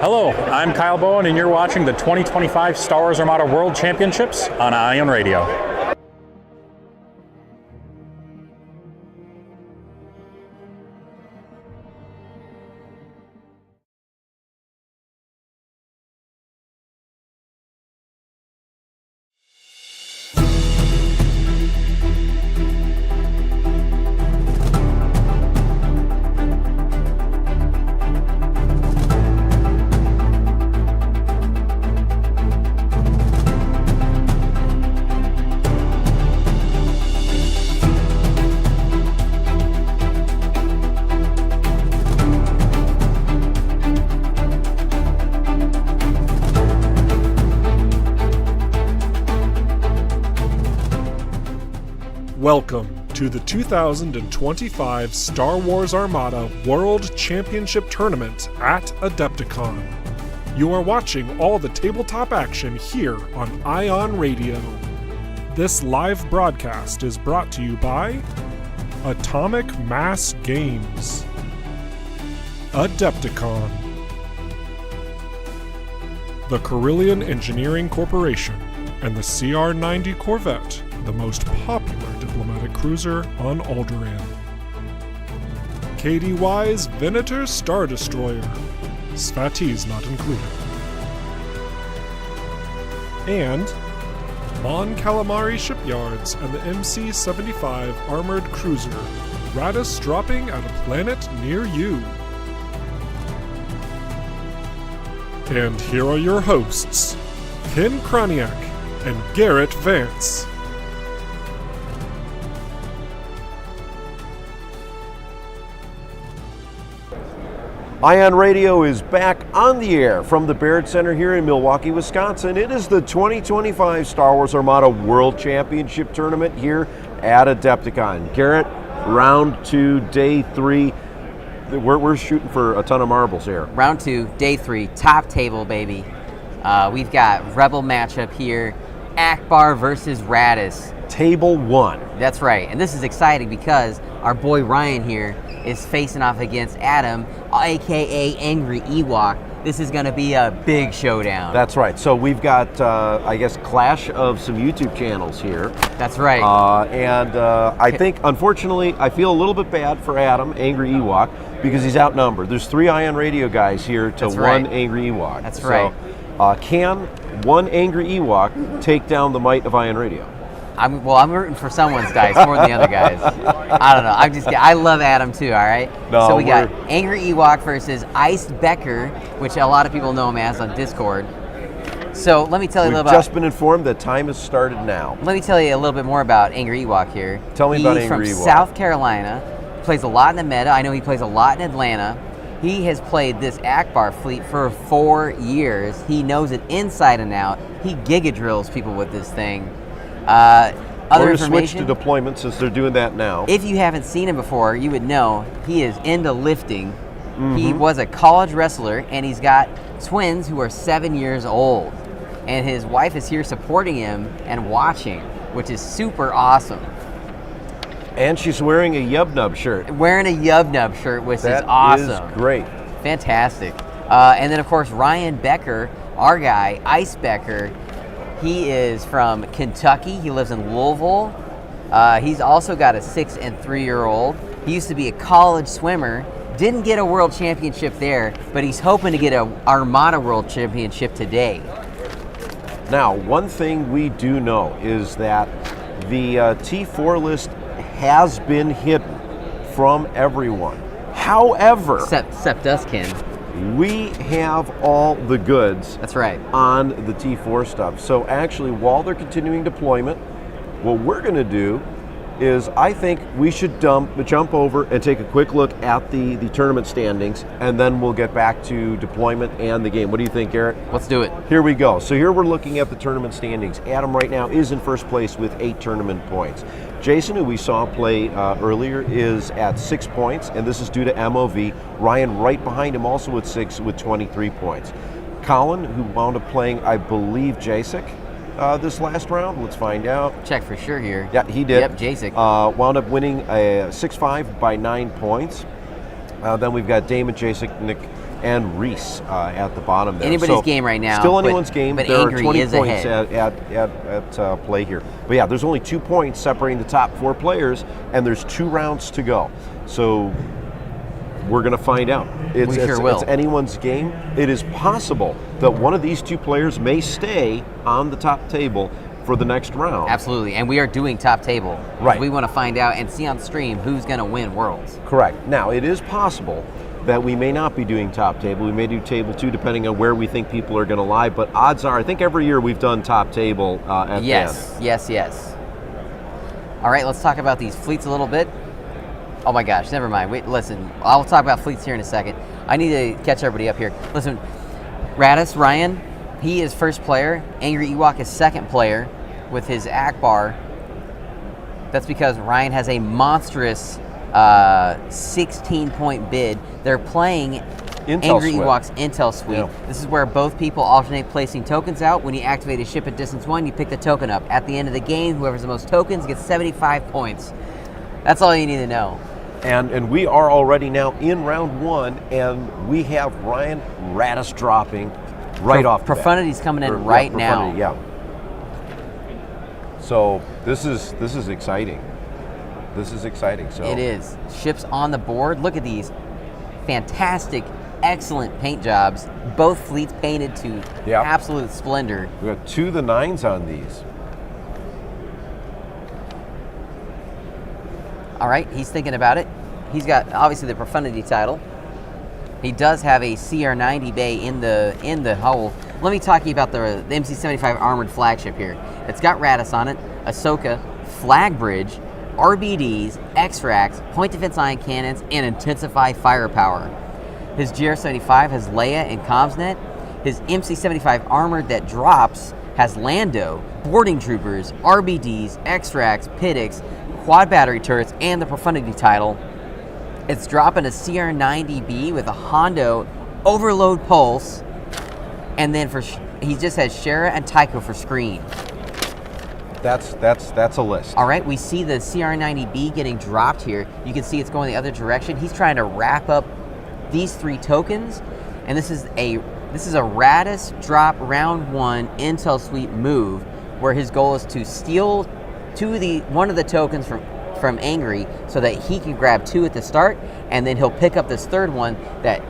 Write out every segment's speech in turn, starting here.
Hello, I'm Kyle Bowen, and you're watching the 2025 Star Wars Armada World Championships on Ion Radio. Welcome to the 2025 Star Wars Armada World Championship Tournament at AdeptiCon. You are watching all the tabletop action here on Ion Radio. This live broadcast is brought to you by Atomic Mass Games, AdeptiCon, the Carillion Engineering Corporation, and the CR-90 Corvette, the most popular diplomatic cruiser on Alderaan. KDY's Venator Star Destroyer, Svati's not included. And Mon Calamari Shipyards and the MC-75 Armored Cruiser, Radis dropping at a planet near you. And here are your hosts, Ken Krajniak and Garrett Vance. Ion Radio is back on the air from the Baird Center here in Milwaukee, Wisconsin. It is the 2025 Star Wars Armada World Championship Tournament here at Adepticon. Garrett, round 2, day 3. We're shooting for a ton of marbles here. Round 2, day 3, top table, baby. We've got Rebel matchup here, Akbar versus Radis. Table 1. That's right, and this is exciting because our boy Ryan here is facing off against Adam, aka Angry Ewok. This is going to be a big showdown. That's right. So we've got, I guess, clash of some YouTube channels here. That's right. I think, unfortunately, I feel a little bit bad for Adam, Angry Ewok, because he's outnumbered. There's 3 Ion Radio guys here to That's 1 right. Angry Ewok. That's right. Can 1 Angry Ewok take down the might of Ion Radio? I'm rooting for someone's dice more than the other guys. I don't know. I love Adam too, all right? No, so we got Angry Ewok versus Iced Becker, which a lot of people know him as on Discord. So let me tell you a little We've about... just been informed that time has started now. Let me tell you a little bit more about Angry Ewok here. Tell me about Angry Ewok. He's from South Carolina, plays a lot in the meta. I know he plays a lot in Atlanta. He has played this Akbar fleet for 4 years. He knows it inside and out. He giga drills people with this thing. Other Or to switch to information, deployment since they're doing that now. if you haven't seen him before, you would know he is into lifting. He was a college wrestler, and he's got twins who are 7 years old. And his wife is here supporting him and watching, which is super awesome. And she's wearing a Yub Nub shirt. Wearing a Yub Nub shirt, which is That awesome. is great. Fantastic. And then, of course, Ryan Becker, our guy, Ice Becker. He is from Kentucky. He lives in Louisville. He's also got a 6 and 3-year-old. He used to be a college swimmer. Didn't get a world championship there, but he's hoping to get an Armada World Championship today. Now, one thing we do know is that the T4 list has been hidden from everyone. However, Except us, Ken. we have all the goods That's right. on the T4 stuff. So actually, while they're continuing deployment, what we're going to do is I think we should jump over and take a quick look at the tournament standings, and then we'll get back to deployment and the game. What do you think, Garrett? Let's do it. Here we go. So here we're looking at the tournament standings. Adam right now is in first place with 8 tournament points. Jason, who we saw play earlier, is at 6 points, and this is due to MOV. Ryan right behind him also with 6 with 23 points. Colin, who wound up playing, I believe, Jacek this last round. Let's find out. Check for sure here. Yeah, he did. Yep, Jacek. Wound up winning a 6-5 by 9 points. Then we've got Damon, Jacek, Nick, and Reese at the bottom there. Anybody's game right now. Still anyone's game. But there Angry are 20 is points ahead. at play here. But yeah, there's only 2 points separating the top 4 players, and there's 2 rounds to go. So we're going to find out. We sure will. It's anyone's game. It is possible that one of these 2 players may stay on the top table for the next round. Absolutely, and we are doing top table. Right. We want to find out and see on stream who's going to win Worlds. Correct. Now, it is possible that we may not be doing top table. We may do table 2 depending on where we think people are going to lie, but odds are, I think every year we've done top table at the end. Yes. All right, let's talk about these fleets a little bit. Oh my gosh, never mind. Wait, listen, I'll talk about fleets here in a second. I need to catch everybody up here. Listen, Radis, Ryan, he is first player. Angry Ewok is second player with his Akbar. That's because Ryan has a monstrous 16-point bid. They're playing Angry Ewok's Intel Suite. Yeah. This is where both people alternate placing tokens out. When you activate a ship at distance 1, you pick the token up. At the end of the game, whoever's the most tokens gets 75 points. That's all you need to know. And we are already now in round 1, and we have Ryan Radis dropping right off the bat. Profundity's coming in right now. Yeah. So this is exciting. This is exciting. So it is. Ships on the board. Look at these fantastic, excellent paint jobs. Both fleets painted to absolute splendor. We got 2 of the 9s on these. All right, he's thinking about it. He's got obviously the Profundity title. He does have a CR90 bay in the hull. Let me talk to you about the MC-75 armored flagship here. It's got Radis on it, Ahsoka, flag bridge, RBDs, X-Racks, point defense ion cannons, and intensify firepower. His GR-75 has Leia and Comsnet. His MC-75 armored that drops has Lando, boarding troopers, RBDs, X-Racks, Pittix, quad battery turrets, and the Profundity title. It's dropping a CR-90B with a Hondo overload pulse, and then he just has Shara and Tycho for screen. That's a list. All right, we see the CR-90B getting dropped here. You can see it's going the other direction. He's trying to wrap up these 3 tokens, and this is a Radis drop round 1 Intel Suite move, where his goal is to steal one of the tokens from Angry so that he can grab 2 at the start, and then he'll pick up this 3rd one that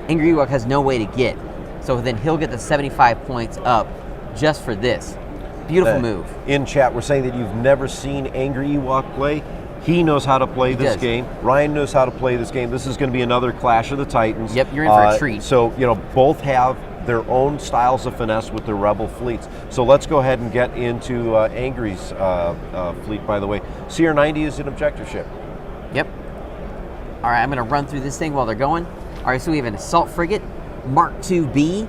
Angry Ewok has no way to get. So then he'll get the 75 points up just for this. Beautiful move. In chat, we're saying that you've never seen Angry Ewok play. He knows how to play this game. Ryan knows how to play this game. This is going to be another Clash of the Titans. Yep, you're in for a treat. So, both have their own styles of finesse with their Rebel fleets. So let's go ahead and get into Angry's fleet, by the way. CR-90 is an objective ship. Yep. All right, I'm going to run through this thing while they're going. All right, so we have an Assault Frigate Mark II-B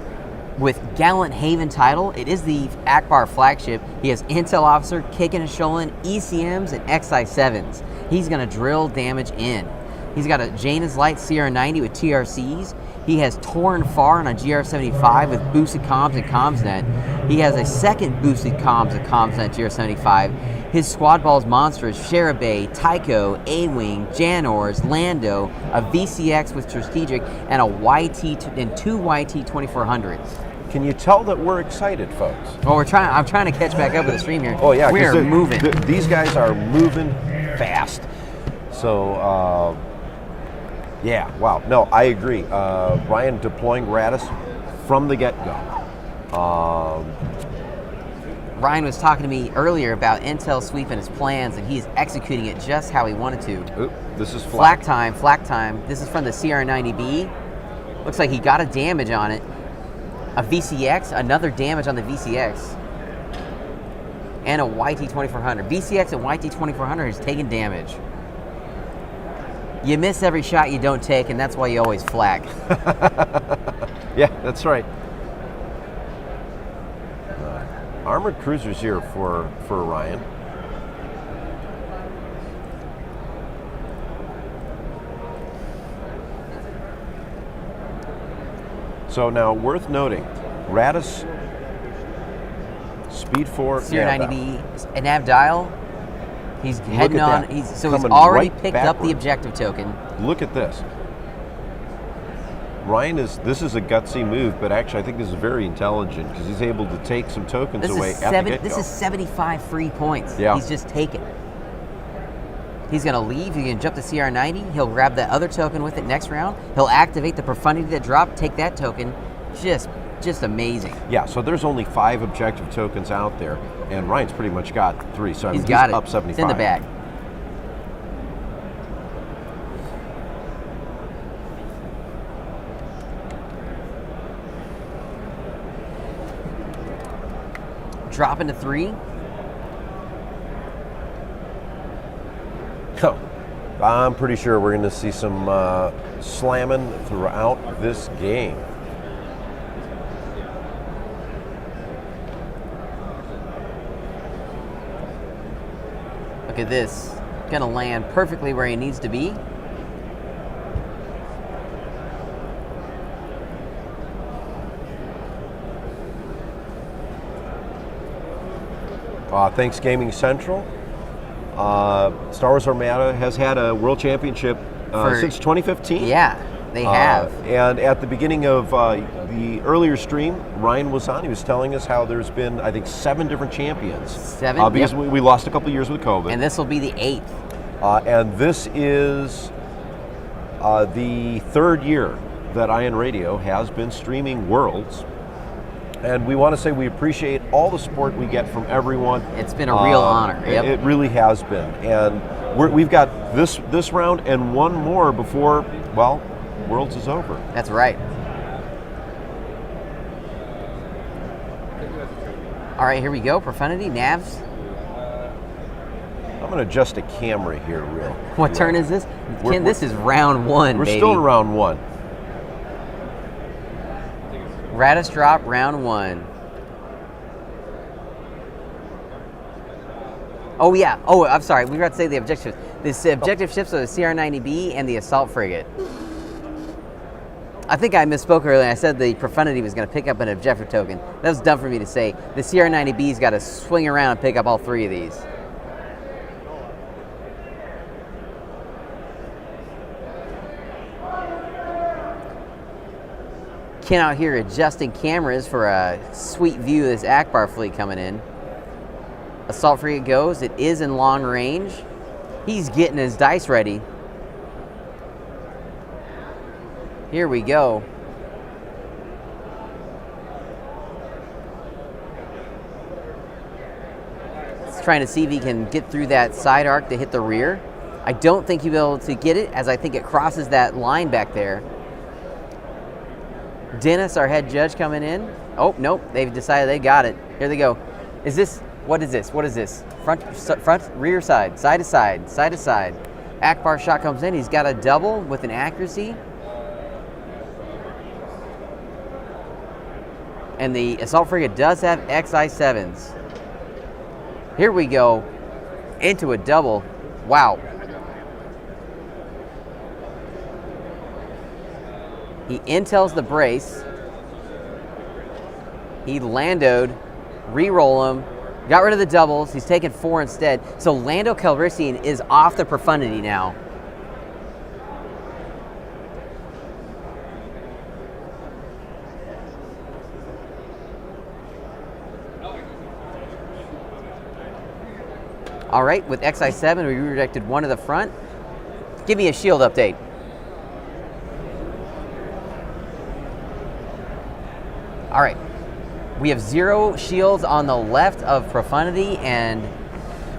with Gallant Haven title. It is the Akbar flagship. He has Intel Officer, Kick and Sholin, ECMs, and XI-7s. He's going to drill damage in. He's got a Jaina's Light CR-90 with TRCs. He has Torn Far on a GR-75 with boosted comms and Comsnet. He has a second boosted comms and Comsnet GR-75. His squad ball's monsters: Sharabay, Tycho, A-Wing, Janors, Lando, a VCX with Strategic, and a YT and 2 YT 2400s. Can you tell that we're excited, folks? Well, I'm trying to catch back up with the stream here. Oh yeah, we're moving. These guys are moving fast. So yeah, wow. No, I agree. Ryan deploying Radis from the get-go. Ryan was talking to me earlier about Intel Sweep and his plans, and he's executing it just how he wanted to. Oop, this is flak time. This is from the CR-90B. Looks like he got a damage on it. A VCX, another damage on the VCX. And a YT-2400. VCX and YT-2400 is taking damage. You miss every shot you don't take, and that's why you always flak. Yeah, that's right. Armored cruisers here for Ryan. So now, worth noting, Radis, Speed 4, CR-90B, a nav dial. He's heading on. He's already picked up the objective token. Look at this. Ryan this is a gutsy move, but actually I think this is very intelligent because he's able to take some tokens away at the get-go. This is 75 free points. Yeah. He's just taken. He's going to leave. He can jump to CR90. He'll grab that other token with it next round. He'll activate the Profundity that dropped, take that token. Just amazing. Yeah, so there's only 5 objective tokens out there, and Ryan's pretty much got 3. So I mean, he's got it. Up 75. It's in the bag. Drop into 3. Oh, I'm pretty sure we're going to see some slamming throughout this game. Look at this. Gonna land perfectly where he needs to be. Thanks, Gaming Central. Star Wars Armada has had a World Championship since 2015. Yeah, they have. And at the beginning of the earlier stream, Ryan was on. He was telling us how there's been, I think, 7 different champions. 7? Because Yep. we lost a couple years with COVID. And this will be the 8th. And this is the 3rd year that Ion Radio has been streaming Worlds. And we want to say we appreciate all the support we get from everyone. It's been a real honor. Yep. It really has been. And we've got this round and one more before, well, Worlds is over. That's right. All right, here we go. Profundity, Navs. I'm going to adjust a camera here real. What turn is this? Ken, this is round 1, We're baby. still in round 1. Radis drop, round 1. Oh, yeah. Oh, I'm sorry. We forgot to say the objective. This objective ships are the CR90B and the assault frigate. I think I misspoke earlier. I said the Profundity was going to pick up an objective token. That was dumb for me to say. The CR90B's got to swing around and pick up all 3 of these. Ken out here adjusting cameras for a sweet view of this Akbar fleet coming in. Assault frigate goes. It is in long range. He's getting his dice ready. Here we go. He's trying to see if he can get through that side arc to hit the rear. I don't think he'll be able to get it, as I think it crosses that line back there. Dennis, our head judge, coming in. Oh, nope, they've decided they got it. Here they go. Is this, what is this? What is this? Front, rear side to side, side to side. Akbar shot comes in. He's got a double with an accuracy. And the assault frigate does have XI7s. Here we go. Into a double. Wow. He intels the brace. He landoed, re-roll him, got rid of the doubles. He's taken 4 instead. So Lando Calrissian is off the Profundity now. All right, with XI7, we redirected 1 to the front. Give me a shield update. All right, we have 0 shields on the left of Profundity, and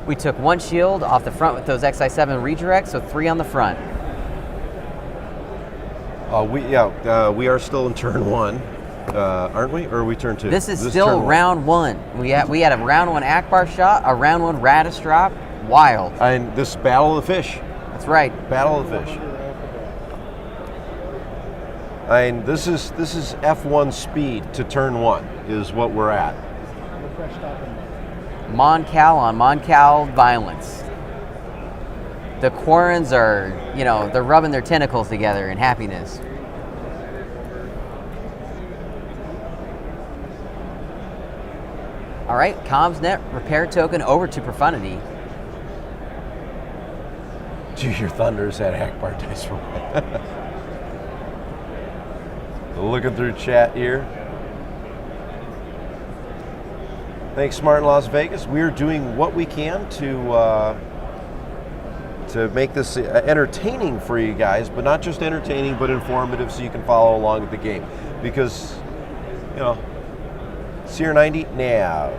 we took 1 shield off the front with those XI7 redirects, so 3 on the front. We are still in turn 1, aren't we? Or are we turn 2? This is still round 1. We had a round 1 Akbar shot, a round 1 Radis drop. Wild. And this Battle of the Fish. That's right. Battle of the Fish. And this is F1 speed to turn 1 is what we're at. Mon-Cal on Mon-Cal violence. The Quarrens are, they're rubbing their tentacles together in happiness. All right, CommsNet repair token over to Profundity. Do your thunders at Akbar dice roll. Looking through chat here. Thanks, Smart in Las Vegas. We're doing what we can to make this entertaining for you guys, but not just entertaining, but informative, so you can follow along with the game. Because, you know, CR90 nav,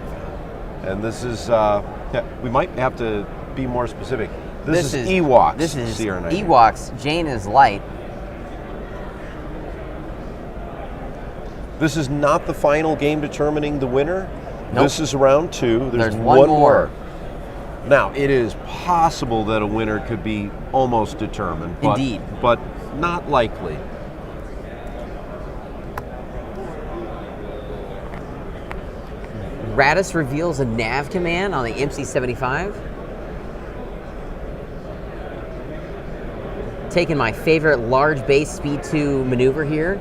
and this is we might have to be more specific. This is Ewoks. This is CR90. Ewoks. Jaina's Light. This is not the final game determining the winner. Nope. This is round 2. There's one more. Now, it is possible that a winner could be almost determined. But, Indeed. But not likely. Radis reveals a nav command on the MC75. Taking my favorite large base speed 2 maneuver here.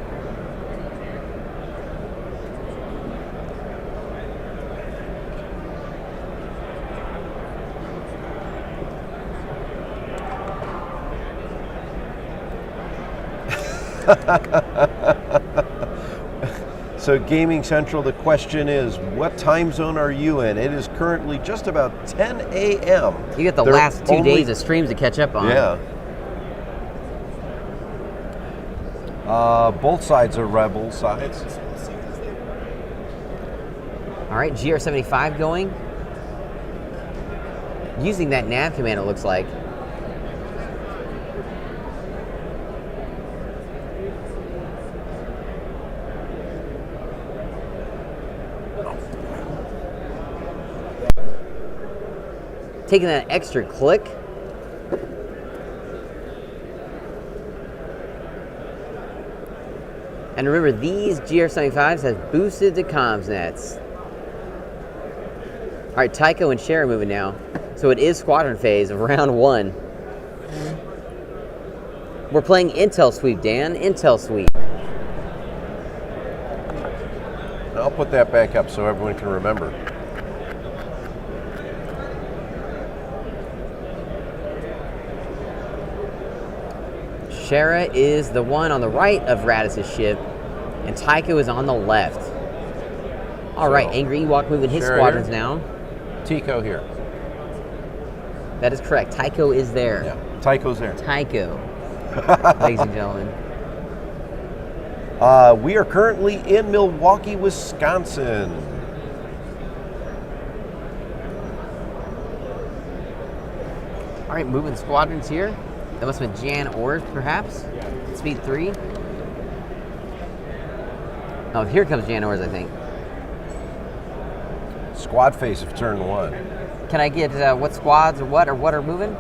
So Gaming Central, the question is, what time zone are you in? It is currently just about 10 a.m. You get the last 2 days of streams to catch up on. Yeah. Both sides are rebel sides. All right, GR75 going. Using that nav command, it looks like. Taking that extra click. And remember, these GR75s have boosted the comms nets. All right, Tycho and Cher are moving now. So it is squadron phase of round 1. We're playing Intel Sweep, Dan. Intel Sweep. I'll put that back up so everyone can remember. Shara is the one on the right of Radis' ship, and Tycho is on the left. All right, Angry Ewok moving his Shara squadrons here. now. Tycho here. That is correct. Tycho is there. Yeah, Tycho's there. Tycho, ladies and gentlemen. We are currently in Milwaukee, Wisconsin. All right, moving squadrons here. That must have been Jan Ors, perhaps. Speed 3. Oh, here comes Jan Ors, I think. Squad face of turn 1. Can I get what squads or what are moving?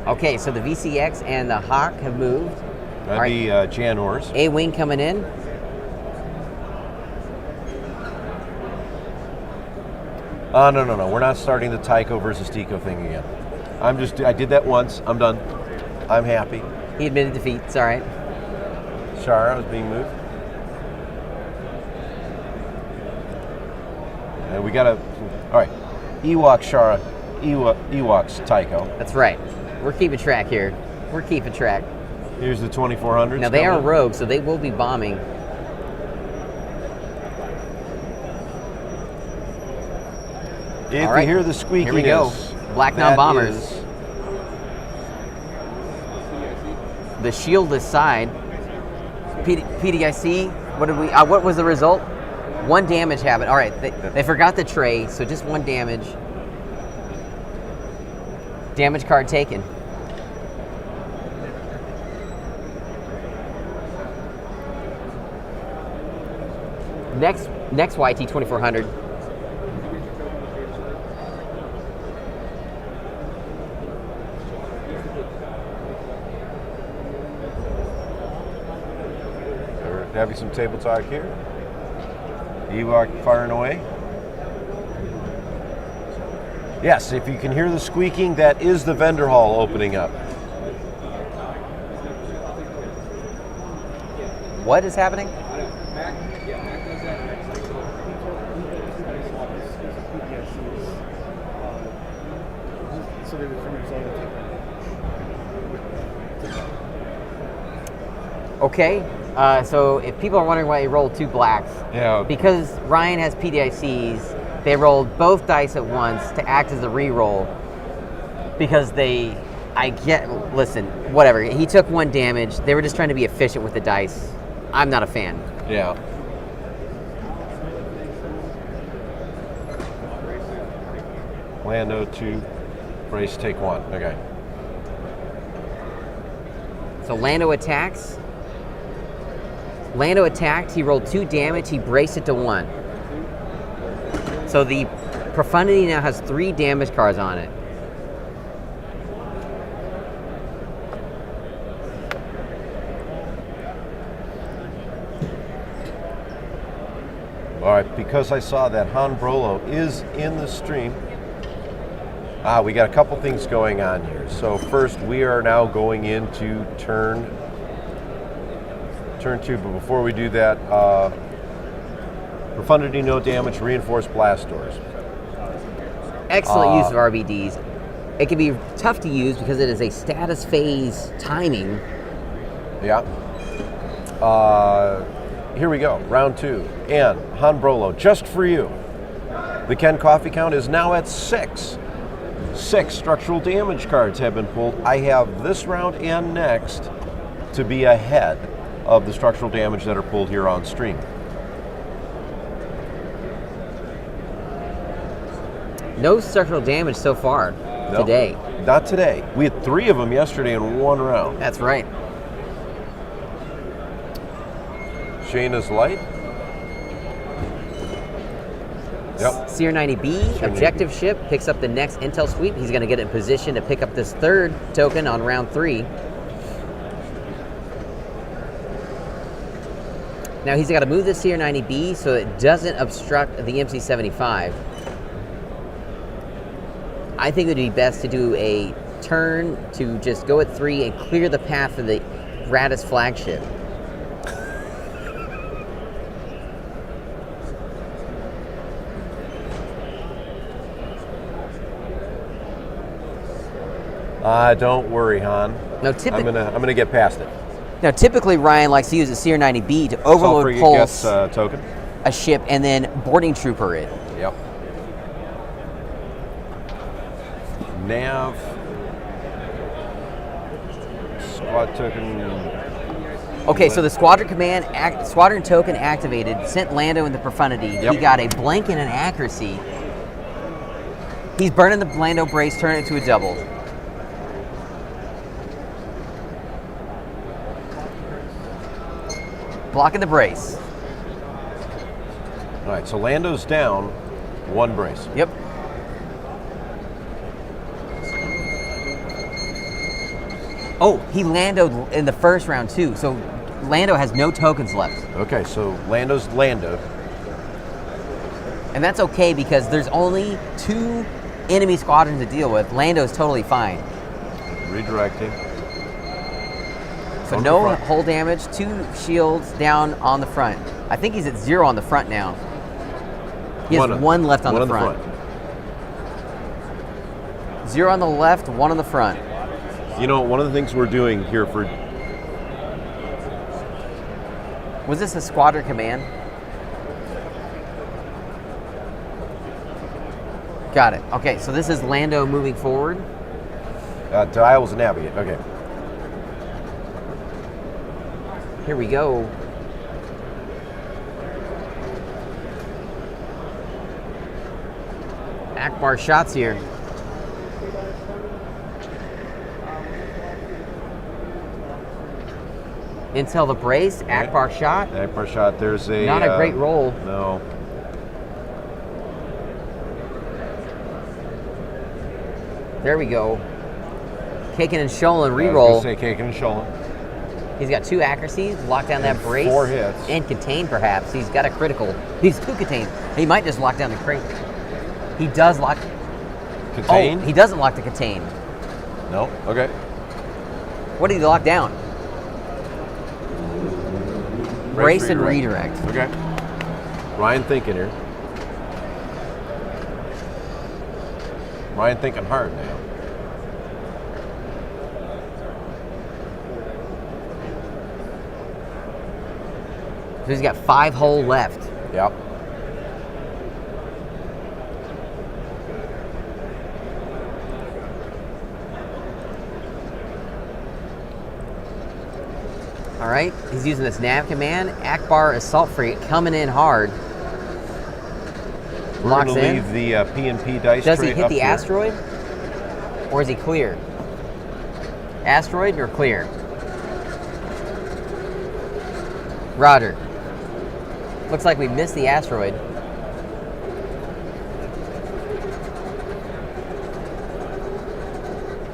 Okay, so the VCX and the Hawk have moved. That'd be Jan Ors. A-Wing coming in. No. We're not starting the Tycho versus Tico thing again. I did that once. I'm done. I'm happy. He admitted defeat. It's all right. Shara was being moved. And we got all right. Ewok Shara, Ewoks Tycho. That's right. We're keeping track here. We're keeping track. Here's the 2400s. Now, they are rogue, so they will be bombing. If All right. you hear the squeakiness, Here we go. Black that non-bombers. is- The shieldless side. PDIC, what was the result? 1 damage happened. All right, they forgot the tray, so just 1 damage. Damage card taken. Next YT 2400. We're having some table talk here. Ewok firing away. Yes, if you can hear the squeaking, that is the vendor hall opening up. What is happening? Okay, so if people are wondering why he rolled 2 blacks, Yeah. because Ryan has PDICs, they rolled both dice at once to act as a re-roll. Because listen, whatever. He took 1 damage. They were just trying to be efficient with the dice. I'm not a fan. Yeah. Lando 2, brace, take 1. Okay. So Lando attacks. Lando attacked. He rolled 2 damage. He braced it to 1. So the Profundity now has 3 damage cards on it. All right, because I saw that Han Brolo is in the stream. We got a couple things going on here. So first, we are now going into turn 2, but before we do that, Profundity, no damage, reinforced blast doors. Excellent use of RBDs. It can be tough to use because it is a status phase timing. Yeah. Here we go, round 2. And Han Brolo, just for you. The Ken Coffee count is now at 6. 6 structural damage cards have been pulled. I have this round and next to be ahead of the structural damage that are pulled here on stream. No structural damage so far today. Not today. We had 3 of them yesterday in 1 round. That's right. Shayna's Light. Yep. Seer 90B, objective ship, picks up the next intel sweep. He's going to get in position to pick up this 3rd token on round 3. Now he's got to move the Seer 90B so it doesn't obstruct the MC-75. I think it would be best to do a turn to just go at 3 and clear the path for the Radis flagship. Don't worry, Han. Now, I'm gonna get past it. Now, typically Ryan likes to use a Seer 90B to overload pulse token. a ship and then boarding trooper it. Yep. Nav. Squad token. Okay, so the squadron squadron token activated, sent Lando into Profundity. Yep. He got a blank and an accuracy. He's burning the Lando brace, turning it to a double. Blocking the brace. All right, so Lando's down, 1 brace. Yep. Oh, he Landoed in the first round too, so Lando has no tokens left. Okay, so Lando's Lando. And that's okay because there's only 2 enemy squadrons to deal with. Lando's totally fine. Redirecting. So no hull damage, 2 shields down on the front. I think he's at 0 on the front now. He has 1 left on the front. 0 on the left, 1 on the front. You know, one of the things we're doing here for... Was this a squadron command? Got it. Okay, so this is Lando moving forward. Dials navigate, okay. Here we go. Akbar shots here. Intel the brace, Akbar shot. Akbar shot, there's a... Not a great roll. No. There we go. Kaken and Sholin I was reroll. gonna say Kaken and Sholin. He's got 2 accuracies, lock down that brace. 4 hits. And contain perhaps. He's got a critical. He's 2 contain. He might just lock down the crate. He does lock. Contain? Oh, he doesn't lock the contain. No, okay. What did he lock down? Brace and redirect. Okay. Ryan thinking here. Ryan thinking hard now. So he's got 5 hull left. Yep. All right, he's using this nav command. Akbar Assault Frigate coming in hard. We're Locks going to in. leave the P&P dice Does he tray hit up the here. asteroid? Or is he clear? Asteroid or clear? Roger. Looks like we missed the asteroid.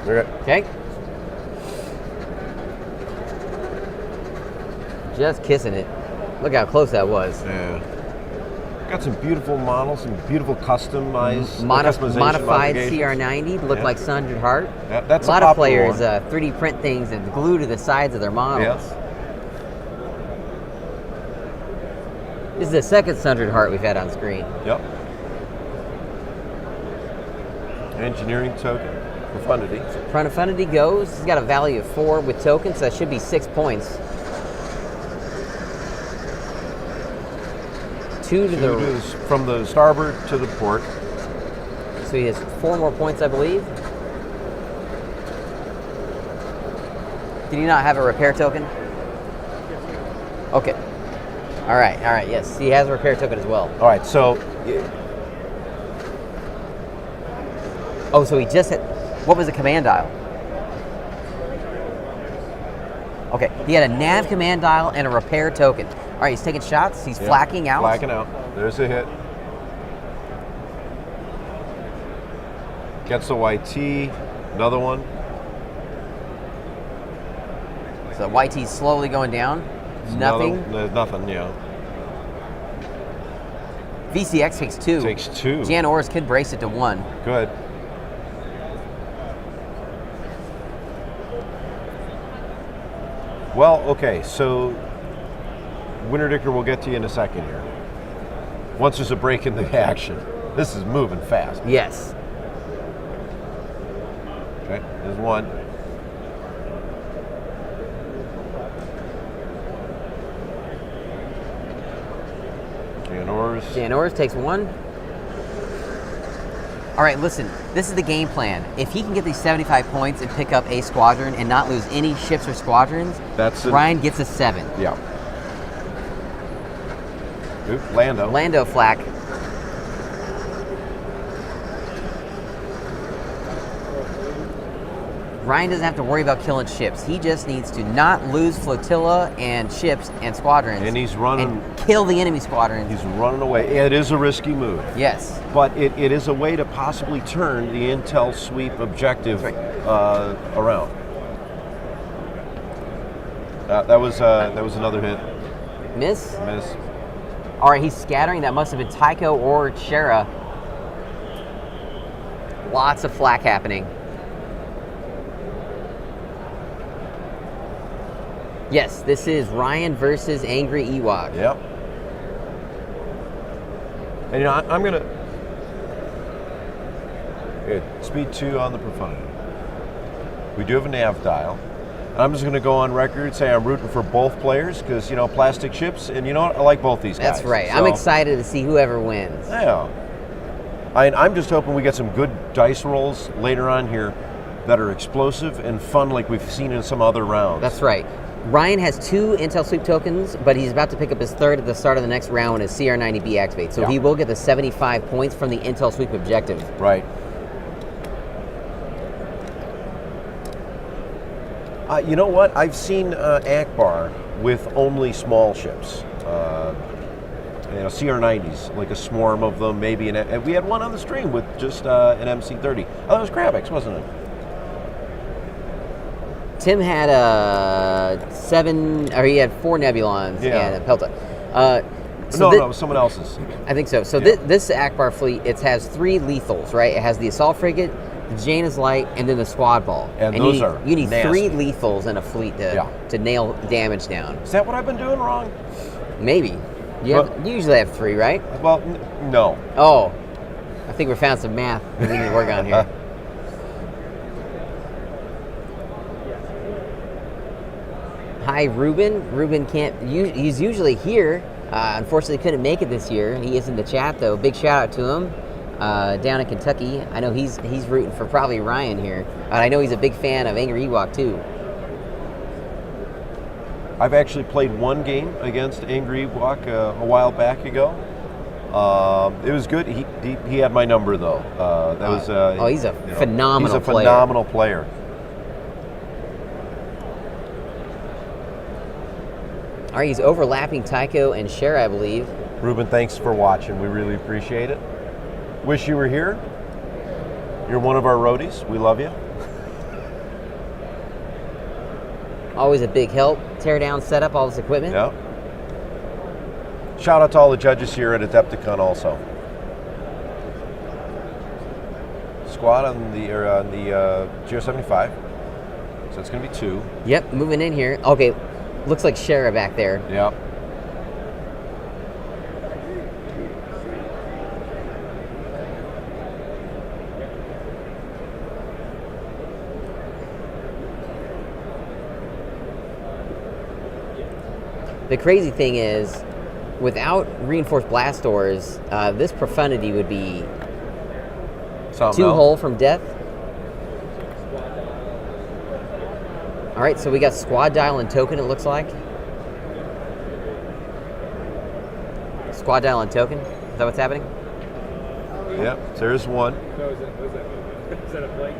Okay. Just kissing it. Look how close that was. Yeah. Got some beautiful models, some beautiful customization Modified modifications. CR90 look Yeah. like Sundered Heart. Yeah, that's a lot a of popular players one. 3D print things and glue to the sides of their models. Yes. This is the second Sundered Heart we've had on screen. Yep. Engineering token, profundity. Profundity goes. He's got a value of 4 with tokens, so that should be 6 points. 2 to the... From the starboard to the port. So he has 4 more points, I believe. Did he not have a repair token? Okay. All right, yes. He has a repair token as well. All right, so Oh, so he just hit... What was the command dial? Okay, he had a nav command dial and a repair token. All right, he's taking shots. He's flacking out. Flacking out. There's a hit. Gets the YT. Another one. So YT's slowly going down. Nothing. There's nothing, yeah. VCX takes 2. Takes 2. Jan Orrs could brace it to 1. Good. Well, okay, so Winter Dicker will get to you in a second here. Once there's a break in the action. This is moving fast. Yes. Okay, there's one. Jan Orrs takes 1. All right, listen, this is the game plan. If he can get these 75 points and pick up a squadron and not lose any ships or squadrons, Ryan gets a 7. Yeah. Oop, Lando. Lando flak. Ryan doesn't have to worry about killing ships. He just needs to not lose flotilla and ships and squadrons. And he's running. And kill the enemy squadrons. He's running away. It is a risky move. Yes. But it is a way to possibly turn the intel sweep objective around. That was another hit. Miss? Miss. All right, he's scattering. That must have been Tycho or Shera. Lots of flak happening. Yes, this is Ryan versus Angry Ewok. Yep. And you know, I'm gonna speed 2 on the profundity. We do have a nav dial. I'm just gonna go on record and say I'm rooting for both players because you know plastic ships, and you know what? I like both these guys. That's right. So, I'm excited to see whoever wins. Yeah. I'm just hoping we get some good dice rolls later on here that are explosive and fun, like we've seen in some other rounds. That's right. Ryan has 2 Intel Sweep tokens, but he's about to pick up his 3rd at the start of the next round when his CR90B activates. So he will get the 75 points from the Intel Sweep objective. Right. You know what? I've seen Akbar with only small ships. CR90s, like a swarm of them, maybe. We had one on the stream with just an MC30. Oh, it was Krajniak, wasn't it? Tim had he had 4 Nebulons and a Pelta. No, someone else's. I think so. So this Akbar fleet, it has 3 lethals, right? It has the assault frigate, the Janus Light, and then the squad ball. And those you need nasty. 3 lethals in a fleet to nail damage down. Is that what I've been doing wrong? Maybe. You usually have 3, right? Well, no. Oh, I think we found some math we need to work on here. hi, Ruben. Ruben he's usually here. Unfortunately, couldn't make it this year. He is in the chat, though. Big shout out to him down in Kentucky. I know he's rooting for probably Ryan here. I know he's a big fan of Angry Ewok, too. I've actually played one game against Angry Ewok a while back ago. It was good. He had my number, though. He's a phenomenal player. He's a phenomenal player. All right, he's overlapping Tycho and Cher, I believe. Ruben, thanks for watching. We really appreciate it. Wish you were here. You're one of our roadies. We love you. Always a big help. Tear down, set up all this equipment. Yeah. Shout out to all the judges here at AdeptiCon also. Squad on the GR75. So it's going to be 2. Yep, moving in here. Okay, looks like Cher back there. Yeah. The crazy thing is, without reinforced blast doors, this profundity would be Something 2 else. hull from death. All right, so we got squad dial and token, it looks like. Squad dial and token, is that what's happening? Yeah, there's one. Is that a blank?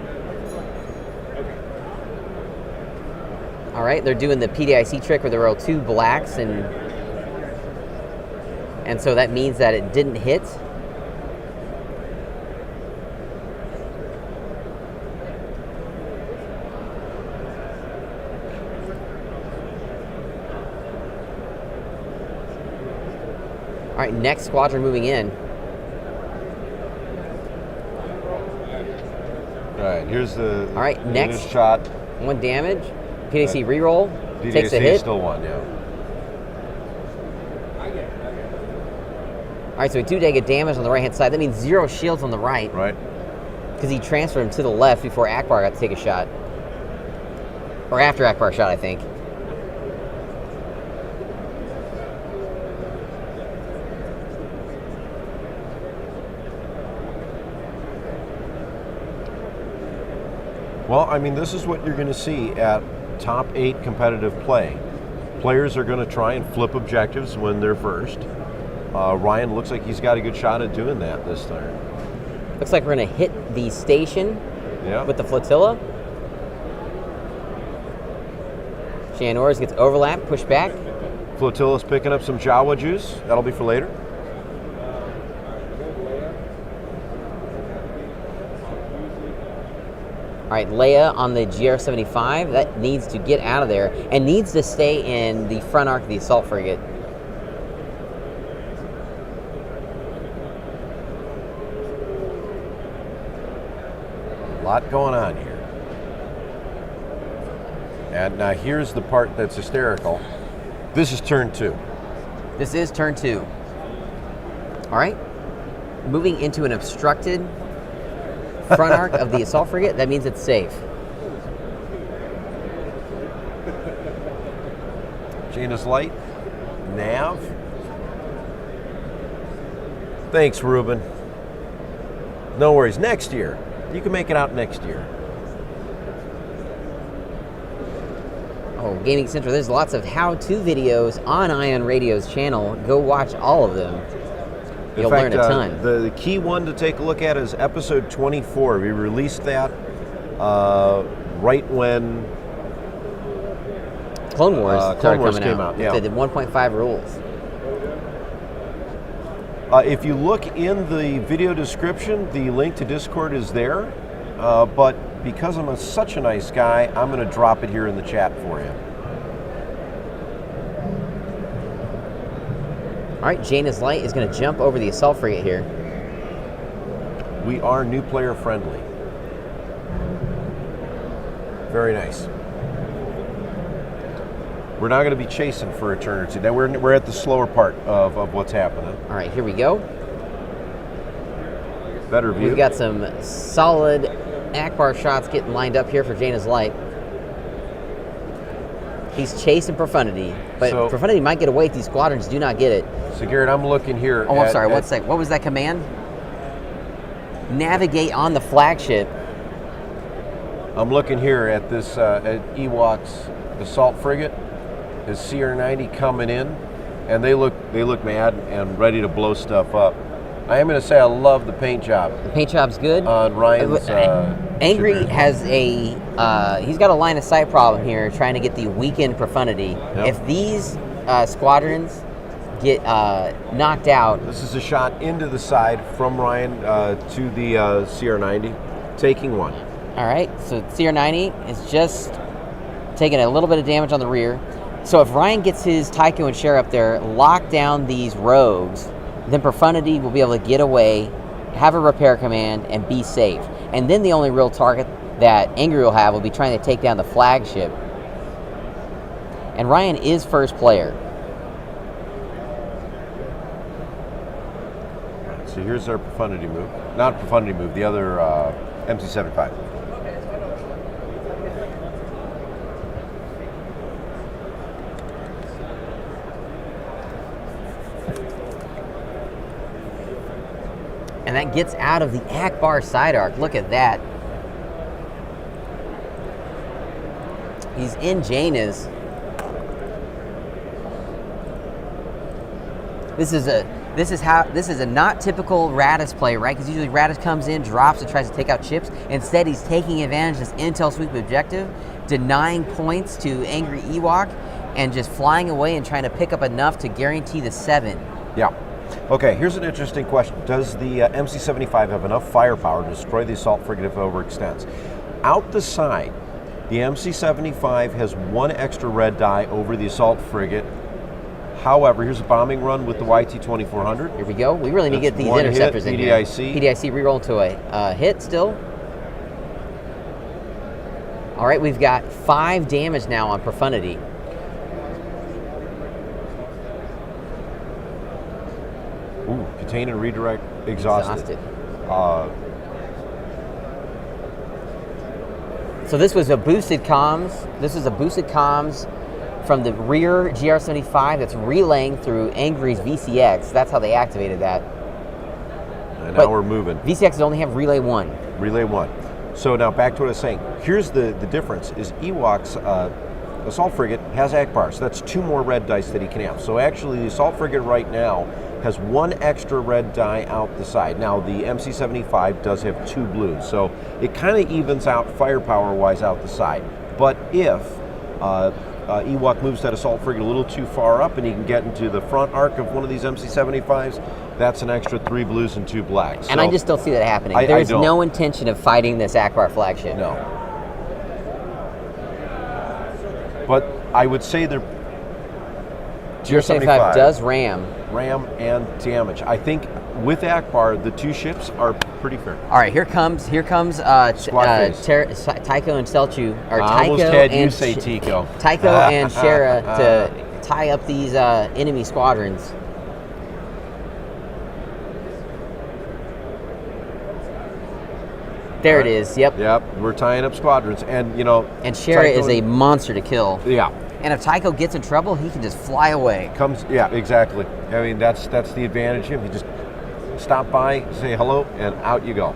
All right, they're doing the PDIC trick where there are 2 blacks, and so that means that it didn't hit. All right, next squadron moving in. All right, here's the All right, next shot. 1 damage. PDC reroll. Takes a PDC hit. still one, yeah. All right, so we do take a damage on the right-hand side. That means 0 shields on the right. Right. Because he transferred him to the left before Akbar got to take a shot. Or after Akbar shot, I think. Well, I mean, this is what you're going to see at top 8 competitive play. Players are going to try and flip objectives when they're first. Ryan looks like he's got a good shot at doing that this time. Looks like we're going to hit the station with the flotilla. Shanors gets overlap, pushed back. Flotilla's picking up some Jawa juice. That'll be for later. All right, Leia on the GR75. That needs to get out of there and needs to stay in the front arc of the assault frigate. A lot going on here. And now here's the part that's hysterical. This is turn 2. This is turn 2. All right, moving into an obstructed front arc of the assault frigate. That means it's safe. Janus Light, Nav. Thanks, Ruben. No worries. Next year. You can make it out next year. Oh, Gaming Central, there's lots of how-to videos on Ion Radio's channel. Go watch all of them. You'll learn a ton. The key one to take a look at is episode 24. We released that right when Clone Wars Clone Wars coming came out. Yeah. They did 1.5 rules. If you look in the video description, the link to Discord is there. But because I'm such a nice guy, I'm going to drop it here in the chat for you. All right, Janus Light is going to jump over the assault frigate here. We are new player friendly. Very nice. We're not going to be chasing for a turn or two. Now we're at the slower part of what's happening. All right, here we go. Better view. We've got some solid Akbar shots getting lined up here for Janus Light. He's chasing Profundity, but So- Profundity might get away if these squadrons do not get it. So Garrett, I'm looking here. Oh, I'm sorry. What was that command? Navigate on the flagship. I'm looking here at this at Ewok's assault frigate, his CR-90 coming in, and they look mad and ready to blow stuff up. I am going to say I love the paint job The paint job's good. on Ryan's. Angry ship. has he's got a line of sight problem here, trying to get the weakened Profundity. Yep. If these squadrons get knocked out, This is a shot into the side from Ryan to the CR-90, taking one. all right. So CR-90 is just taking a little bit of damage on the rear. So if Ryan gets his Tycho and Share up there, lock down these rogues, then Profundity will be able to get away, have a repair command, and be safe. And then the only real target that Angry will have will be trying to take down the flagship. And Ryan is first player. So here's our Profundity move. Not Profundity move, the other MC-75. And that gets out of the Akbar side arc. Look at that. He's in Jaina's. This is a not typical Radis play, right? Because usually Radis comes in, drops, and tries to take out chips. Instead, he's taking advantage of this intel sweep objective, denying points to Angry Ewok, and just flying away and trying to pick up enough to guarantee the 7. Yeah. Okay, here's an interesting question. Does the MC-75 have enough firepower to destroy the assault frigate if it overextends? Out the side, the MC-75 has one extra red die over the assault frigate. However, here's a bombing run with the YT-2400. Here we go. We really need to get That's these one interceptors hit, in here. PDIC. PDIC reroll to a hit still. All right, we've got 5 damage now on Profundity. Ooh, contain and redirect exhausted. So this was a boosted comms. This is a boosted comms from the rear GR-75 that's relaying through Angry's VCX. That's how they activated that. And But now we're moving. VCXs only have relay 1. Relay 1. So now back to what I was saying. Here's the difference is Ewok's assault frigate has Akbar, so that's 2 more red dice that he can have. So actually the assault frigate right now has 1 extra red die out the side. Now the MC-75 does have 2 blues, so it kind of evens out firepower-wise out the side. But if Ewok moves that assault frigate a little too far up and he can get into the front arc of one of these MC-75s, that's an extra 3 blues and 2 blacks. And So I just don't see that happening. I There's don't. no intention of fighting this Akbar flagship. No. But I would say they're GR-75 does ram. and damage. I think with Akbar, the 2 ships are pretty fair. All right, here comes Squad face. Tycho and Selchu, or I almost Tycho had you and say Tico. Tycho and Shara to tie up these enemy squadrons. There it is. Yep. Yep, we're tying up squadrons, and you know. And Shara Tycho is a monster to kill. Yeah. And if Tycho gets in trouble, he can just fly away. Yeah, exactly. I mean, that's the advantage. You just stop by, say hello, and out you go.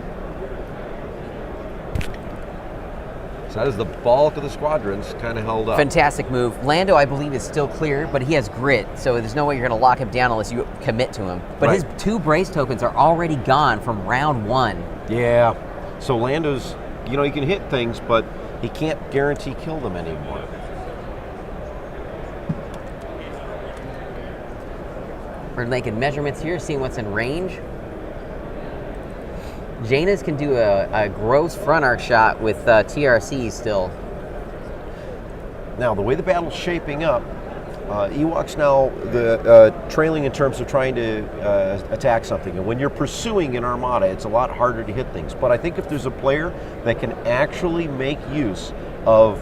So that is the bulk of the squadrons kind of held up. Fantastic move. Lando, I believe, is still clear, but he has grit, so there's no way you're going to lock him down unless you commit to him. But Right. his 2 brace tokens are already gone from round 1. Yeah. So Lando's, you know, he can hit things, but he can't guarantee kill them anymore. We're making measurements here, seeing what's in range. Jaina's can do a gross front arc shot with TRC still. Now, the way the battle's shaping up, Ewok's now the trailing in terms of trying to attack something. And when you're pursuing an Armada, it's a lot harder to hit things. But I think if there's a player that can actually make use of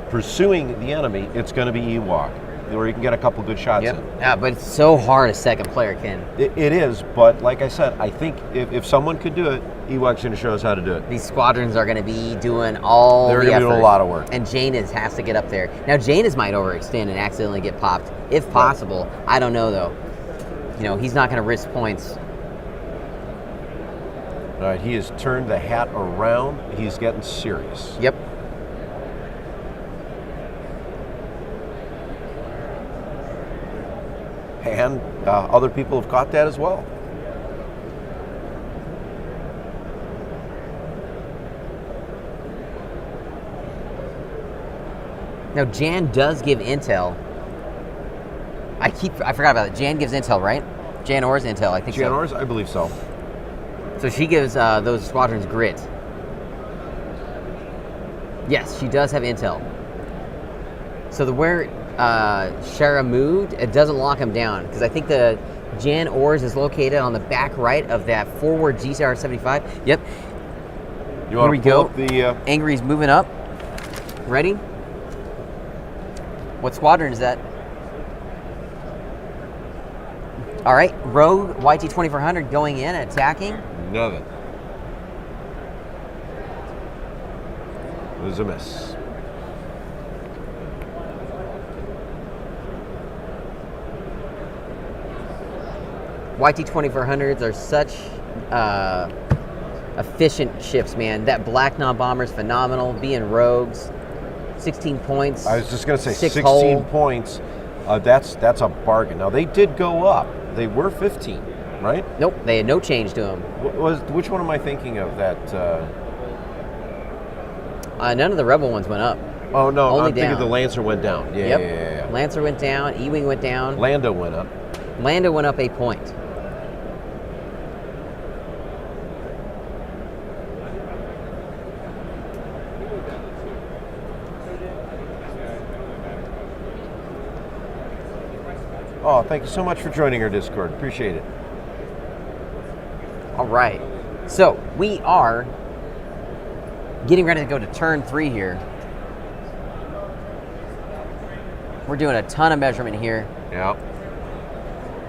pursuing the enemy, it's going to be Ewok. where you can get a couple good shots in. Yeah, but it's so hard a second player can. It is, but like I said, I think if someone could do it, Ewok's going to show us how to do it. These squadrons are going to be doing all They're the going to be doing effort. a lot of work. And Janus has to get up there. Now, Janus might overextend and accidentally get popped, if possible. I don't know, though. You know, he's not going to risk points. All right, he has turned the hat around. He's getting serious. Yep. And other people have caught that as well. Now, Jan does give intel. I forgot about it. Jan gives intel, right? Jan Orr's intel, I think Jan so. Orr's, I believe so. So she gives those squadrons grit. Yes, she does have intel. So where Shara moved, it doesn't lock him down, because I think the Jan Orr's is located on the back right of that forward GCR 75. Yep. You want Here we to pull go. up the Angry's moving up. Ready? What squadron is that? All right, Rogue YT 2400 going in, attacking. nothing. It was a miss. YT 2400s are such efficient ships, man. That Black Knob bomber is phenomenal. Being rogues, 16 points. I was just going to say 16 hull. points. That's a bargain. Now they did go up. They were 15, right? Nope, they had no change to them. Which one am I thinking of? That? None of the Rebel ones went up. Oh no, Only I'm thinking down. the Lancer went down. Yeah, Yep. yeah. Lancer went down. E-Wing went down. Lando went up. Lando went up a point. Oh, thank you so much for joining our Discord. Appreciate it. All right. So we are getting ready to go to turn 3 here. We're doing a ton of measurement here. Yeah.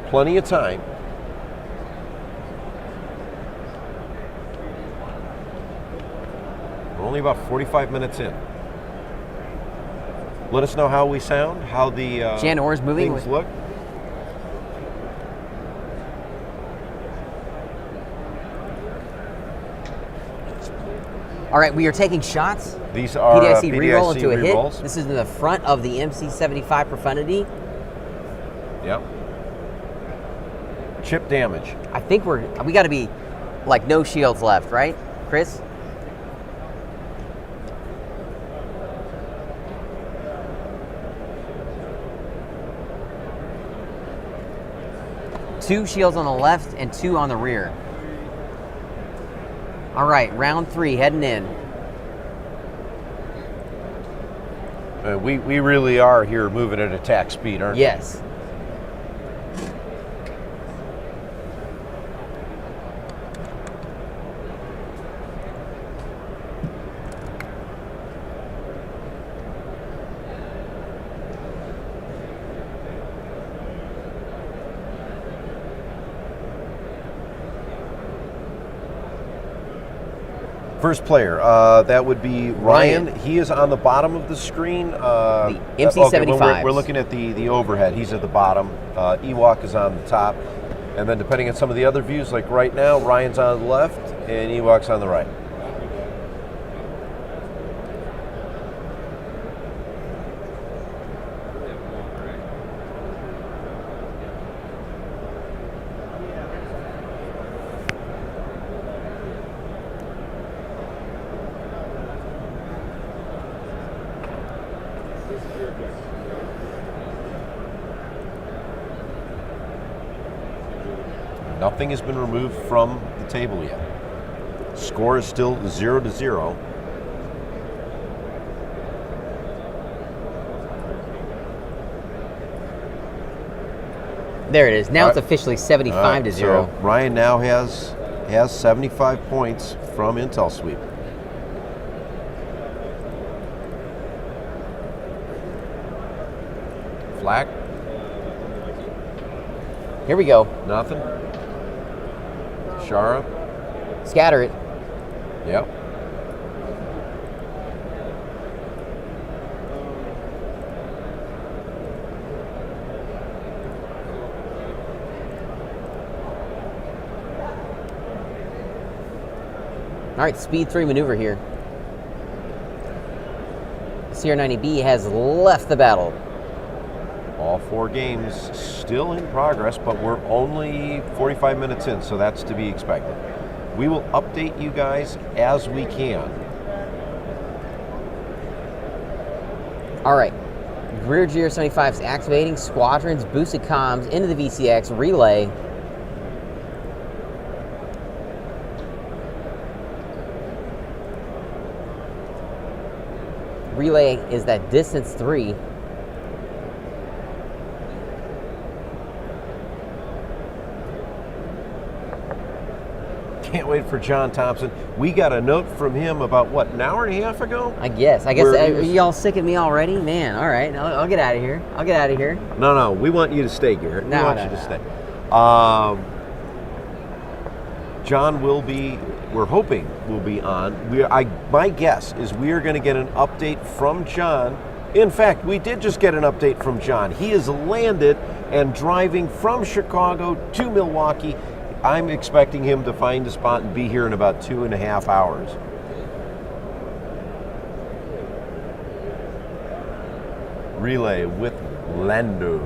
Plenty of time. We're only about 45 minutes in. Let us know how we sound, how the Jan Orr's moving things with- look. All right, we are taking shots. These are PDIC reroll into a rerolls. hit. This is in the front of the MC-75 Profundity. Yep. Chip damage. I think we got to be like no shields left, right, Chris? Two shields on the left and 2 on the rear. All right, round 3 heading in. We really are here moving at attack speed, aren't we? Yes. First player, that would be Ryan. He is on the bottom of the screen. The MC-75s. Okay, we're looking at the overhead. He's at the bottom. Ewok is on the top. And then depending on some of the other views, like right now, Ryan's on the left and Ewok's on the right. Nothing has been removed from the table yet. Score is still 0-0. There it is. Now it's officially 75 to 0. So Ryan now has 75 points from Intel Sweep. Flack? Here we go. Nothing? Shara? Scatter it. Yep. All right, speed 3 maneuver here. CR90B has left the battle. All 4 games still in progress, but we're only 45 minutes in, so that's to be expected. We will update you guys as we can. All right, rear GR75 is activating, squadrons, boosted comms into the VCX, relay. Relay is that distance 3. Can't wait for John Thomson. We got a note from him about, what, an hour and a half ago? I guess. Where he was- Y'all sick of me already? Man, all right, I'll get out of here. I'll get out of here. No, we want you to stay, Garrett. No, we want no, you to no. stay. John will be, we're hoping will be on. My guess is we are going to get an update from John. In fact, we did just get an update from John. He is landed and driving from Chicago to Milwaukee. I'm expecting him to find a spot and be here in about 2.5 hours. Relay with Lando.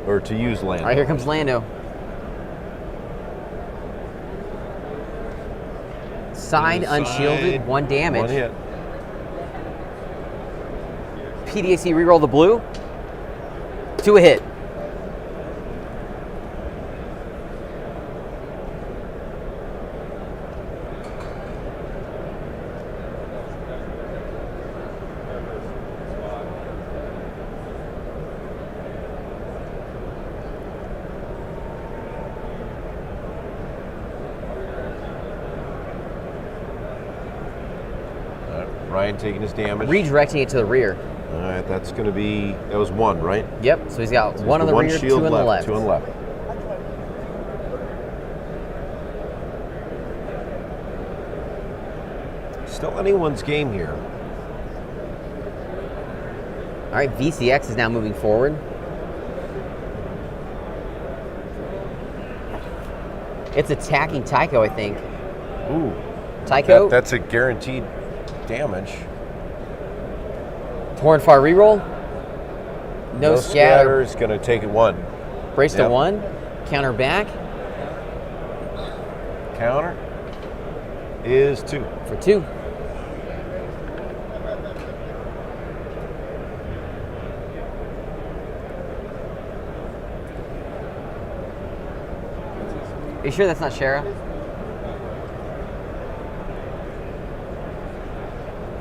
Or to use Lando. All right, here comes Lando. Side unshielded, 1 damage. 1 hit. PDAC reroll the blue. 2 a hit. Ryan taking his damage. Redirecting it to the rear. All right, that's going to be, that was 1, right? Yep, so he's got So 1 on the rear, 2 shield on the left. 2 on the left. Still anyone's game here. All right, VCX is now moving forward. It's attacking Tycho, I think. Ooh. Tycho, That's a guaranteed damage. Torn far reroll. No scatter. Is going to take it 1. Brace to Yep. 1. Counter back Counter is 2. for 2. Are you sure that's not Shara?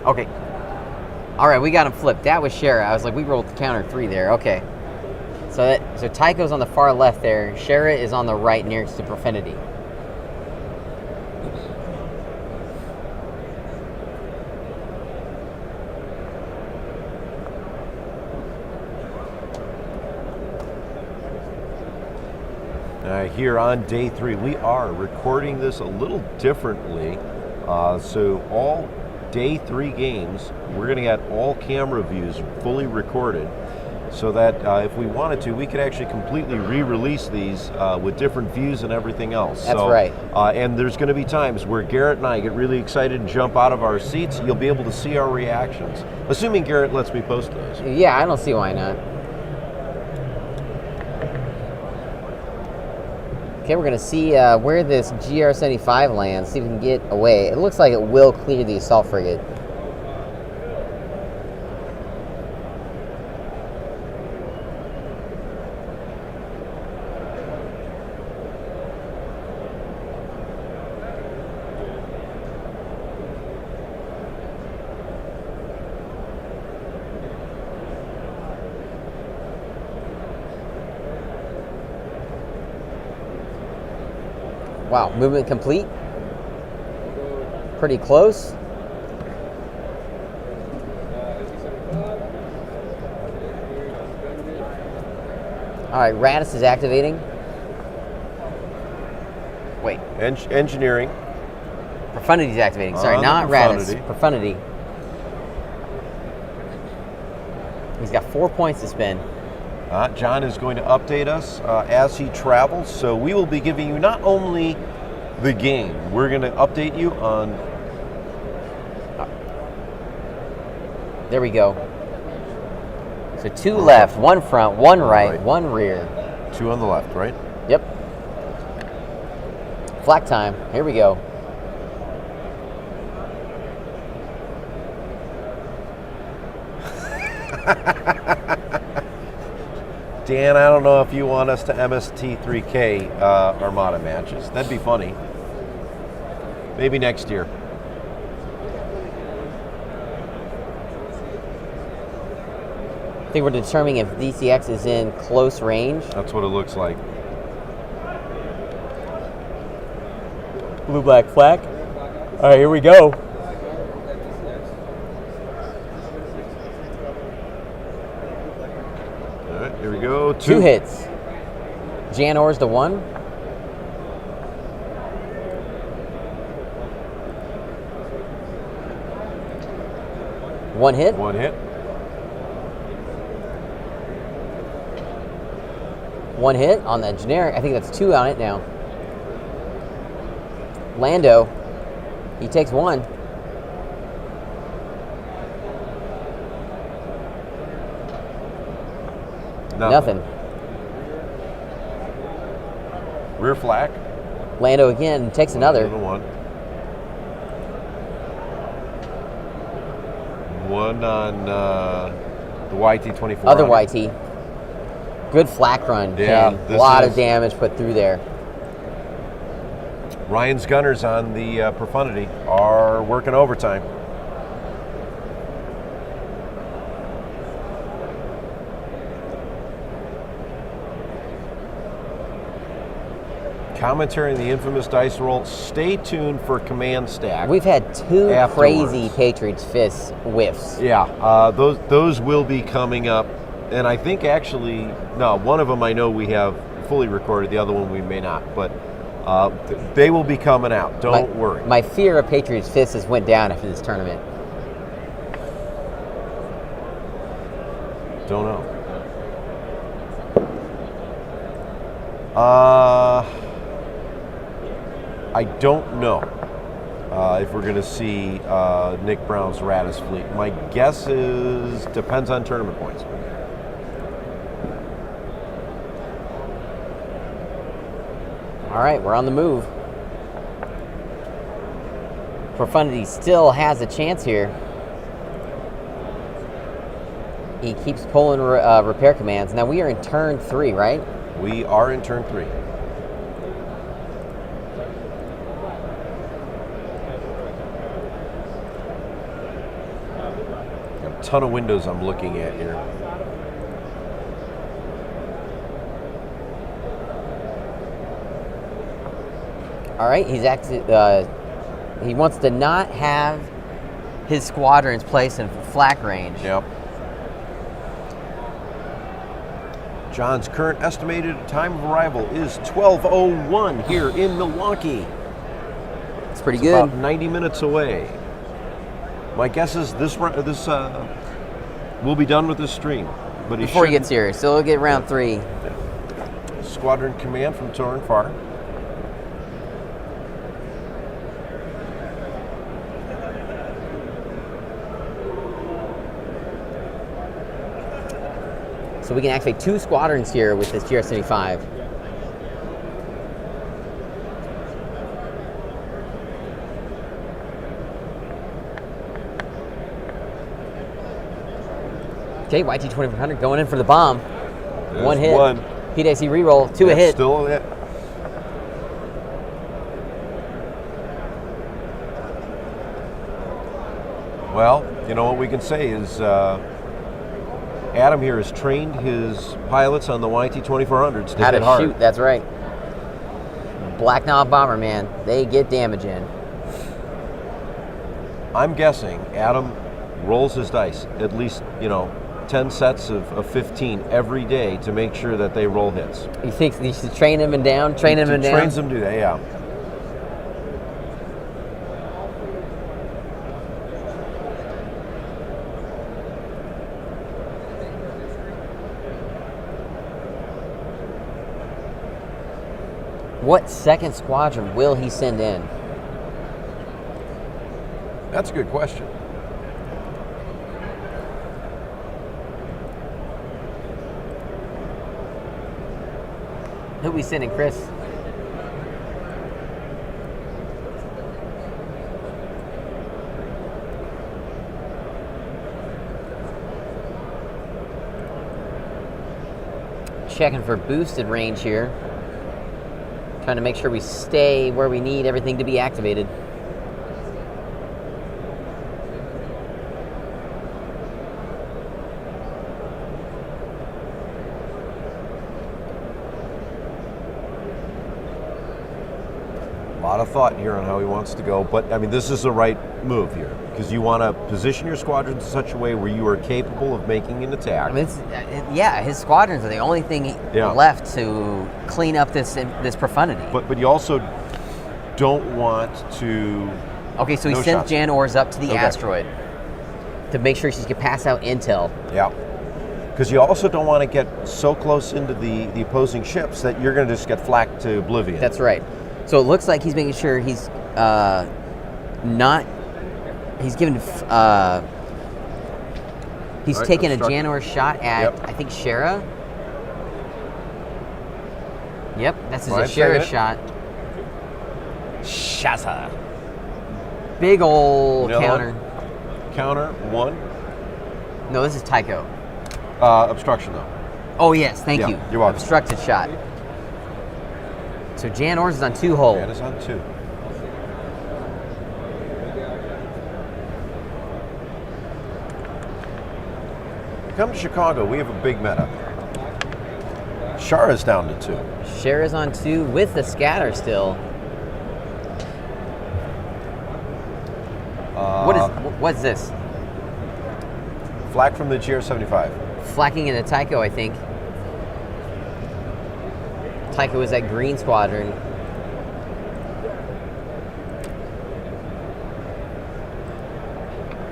Okay. All right, we got him flipped. That was Shara. I was like, we rolled counter 3 there. Okay. So Tycho's on the far left there. Shara is on the right nearest to Profanity. Here on day 3, we are recording this a little differently. So all day 3 games, we're going to get all camera views fully recorded, so that if we wanted to, we could actually completely re-release these with different views and everything else. That's right. And there's going to be times where Garrett and I get really excited and jump out of our seats. You'll be able to see our reactions, assuming Garrett lets me post those. Yeah, I don't see why not. Okay, we're going to see where this GR75 lands, see if we can get away. It looks like it will clear the assault frigate. Wow, movement complete. Pretty close. All right, Radis is activating. Wait, Engineering. Profundity's activating. Sorry, On the not Radis. Profundity. Profundity. He's got 4 points to spend. John is going to update us as he travels, so we will be giving you not only the game, we're going to update you on... There we go. So 2 left, 1 front, 1 right, 1 rear. 2 on the left, right? Yep. Flak time. Here we go. Dan, I don't know if you want us to MST3K Armada matches. That'd be funny. Maybe next year. I think we're determining if DCX is in close range. That's what it looks like. Blue, black, flak. All right, here we go. All right, here we go. 2 hits. Jan Orr's to 1. One hit. 1 hit. 1 hit on the generic. I think that's 2 on it now. Lando, he takes 1. Nothing. Rear flak. Lando again takes another. 1. 1 on the YT24. Other YT. Good flak run. Yeah, Ken. A this lot is- of damage put through there. Ryan's gunners on the Profundity are working overtime. Commentary on the infamous dice roll. Stay tuned for Command Stack. We've had 2 Afterwards. crazy Patriots Fist whiffs. Yeah, those will be coming up, and I think actually, no, one of them I know we have fully recorded. The other one we may not, but they will be coming out. Don't worry. My fear of Patriots Fist has went down after this tournament. Don't know. I don't know if we're going to see Nick Brown's Radis fleet. My guess is depends on tournament points. All right, we're on the move. Profundity still has a chance here. He keeps pulling repair commands. Now we are in turn 3, right? We are in turn 3. Got a ton of windows I'm looking at here. All right, he's he wants to not have his squadrons placed in flak range. Yep. John's current estimated time of arrival is 12:01 here in Milwaukee. It's pretty It's good. about 90 minutes away. My guess is this we'll be done with this stream. But Before he gets here, so we'll get round 3. Squadron command from Torrin Far. So we can activate 2 squadrons here with this GR-75. Okay, YT-2400 going in for the bomb. There's 1 hit. one. PDIC reroll, 2 a That's hit. Still a hit. Well, you know what we can say is Adam here has trained his pilots on the YT-2400s to How hit to hard. shoot, that's right. Black Knob Bomber, man, they get damage in. I'm guessing Adam rolls his dice at least, 10 sets of 15 every day to make sure that they roll hits. You think you should train him and down? Train him and down? Trains them to do that, yeah. What second squadron will he send in? That's a good question. Who we sending, Chris? Checking for boosted range here. Trying to make sure we stay where we need everything to be activated. A lot of thought here on how he wants to go, but I mean, this is the right move here because you want to position your squadrons in such a way where you are capable of making an attack. I mean, yeah, his squadrons are the only thing left to clean up this profundity. But you also don't want to. Okay, so he sends Jan Ors up to the asteroid to make sure she can pass out intel. Yeah. Because you also don't want to get so close into the opposing ships that you're going to just get flacked to oblivion. That's right. So it looks like he's making sure he's not. He's given. He's taking a Jan Ors shot at I think Shara. Yep, that's his Shara shot. Shaza. Big ol' counter. Counter, one. No, this is Tycho. Obstruction, though. Oh, yes, thank you. You're welcome. Obstructed shot. So Jan Ors is on 2 hull. Jan is on 2. Come to Chicago, we have a big meta. Shara's down to 2. Shara's on 2 with the scatter still. What's this? Flak from the GR-75. Flacking into Tycho, I think. Tycho is that green squadron.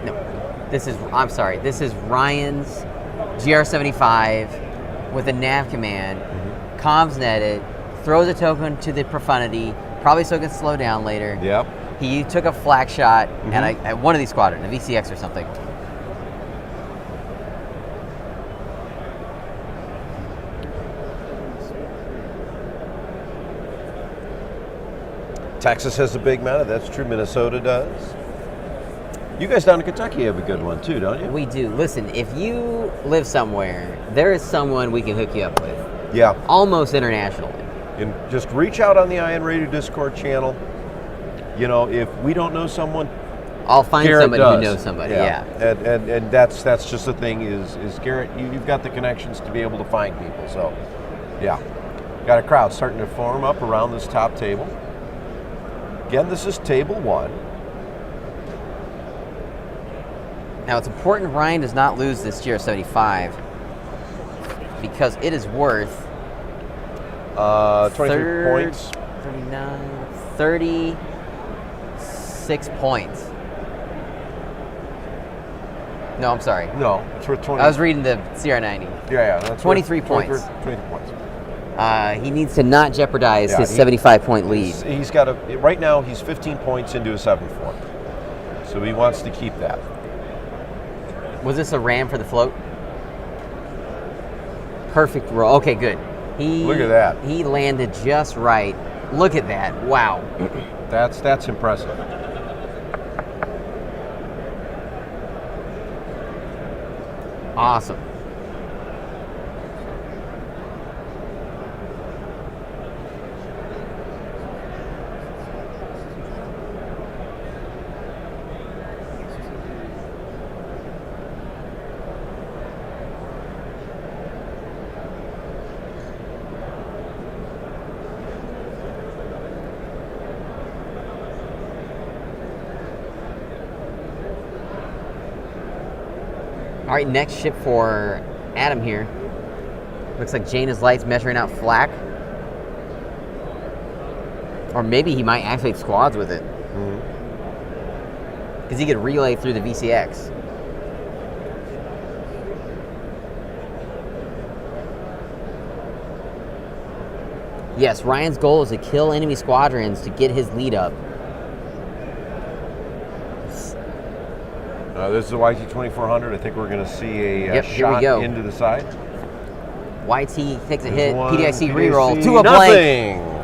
No, I'm sorry, this is Ryan's GR-75 with a nav command, comms netted, throws a token to the profundity, probably so it can slow down later. Yep. He took a flak shot at one of these squadrons, a VCX or something. Texas has a big meta, that's true. Minnesota does. You guys down in Kentucky have a good one too, don't you? We do. Listen, if you live somewhere, there is someone we can hook you up with. Yeah. Almost internationally. And just reach out on the IN Radio Discord channel. You know, if we don't know someone, I'll find Garrett somebody does. who knows somebody. Yeah. And that's just the thing is Garrett, you've got the connections to be able to find people. So, yeah, got a crowd starting to form up around this top table. Again, this is table 1. Now it's important Ryan does not lose this GR-75 because it is worth 23 points. 39, 36 points. No, I'm sorry. No, it's worth 20. I was reading the CR-90. Yeah, that's 23 points. 23 points. He needs to not jeopardize his 75-point lead. He's got right now he's 15 points into a 7th one. So he wants to keep that. Was this a ram for the float? Perfect roll. Okay, good. Look at that. He landed just right. Look at that. Wow. That's impressive. Awesome. All right, next ship for Adam here. Looks like Jaina's Light's measuring out flak. Or maybe he might activate squads with it. Because he could relay through the VCX. Yes, Ryan's goal is to kill enemy squadrons to get his lead up. This is the YT-2400. I think we're going to see a shot into the side. YT takes a hit. One, PDIC reroll to a nothing. blank.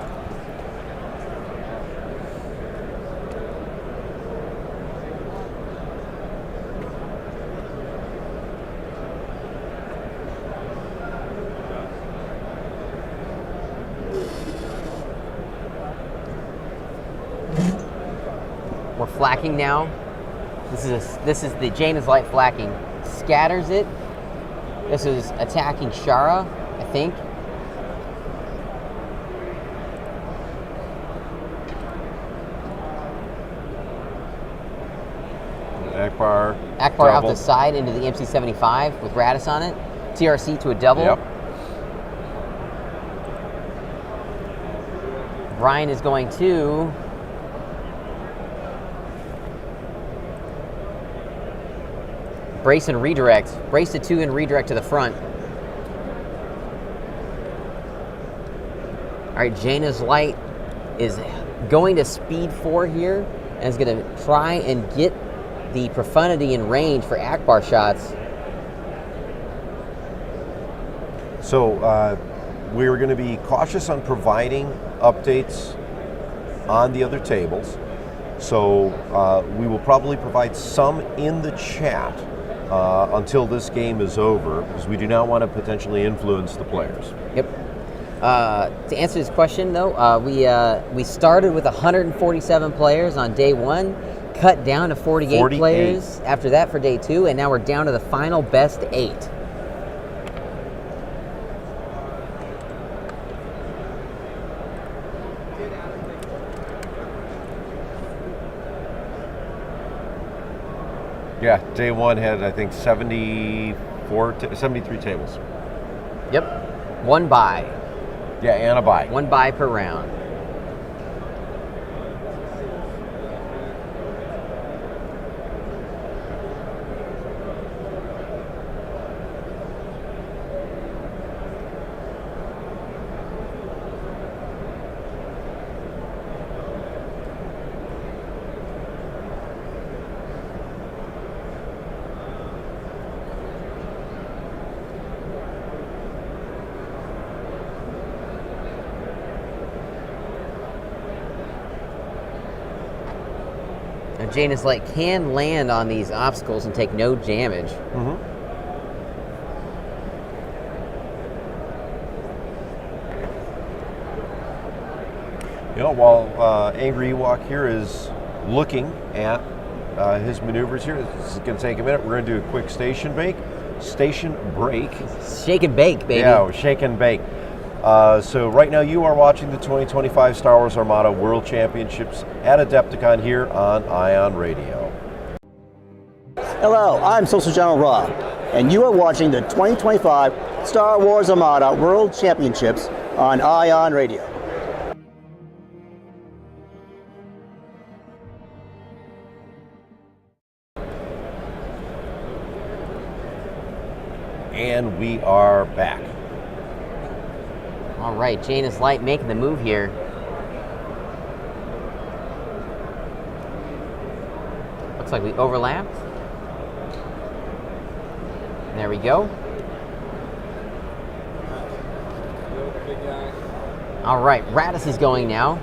We're flacking now. This is the Jaina's Light flacking. Scatters it. This is attacking Shara, I think. Akbar Out the side into the MC-75 with Radis on it. TRC to a double. Yep. Ryan is going to brace and redirect. Brace to 2 and redirect to the front. All right, Jaina's Light is going to speed 4 here and is going to try and get the profundity and range for Akbar shots. So we're going to be cautious on providing updates on the other tables. So we will probably provide some in the chat until this game is over, because we do not want to potentially influence the players. Yep. To answer this question, though, we started with 147 players on day 1, cut down to 48 players after that for day 2, and now we're down to the final best 8. Yeah, day 1 had, I think, 73 tables. Yep. 1 buy. Yeah, and a buy. 1 buy per round. Jaina's Light can land on these obstacles and take no damage. Mm-hmm. You know, while Angry Ewok here is looking at his maneuvers here, this is going to take a minute. We're going to do a quick station break. Shake and bake, baby. Yeah, shake and bake. So right now you are watching the 2025 Star Wars Armada World Championships at Adepticon here on Ion Radio. Hello, I'm Social General Rob, and you are watching the 2025 Star Wars Armada World Championships on Ion Radio. And we are back. All right, Jaina's Light making the move here. Looks like we overlapped. There we go. All right, Radis is going now.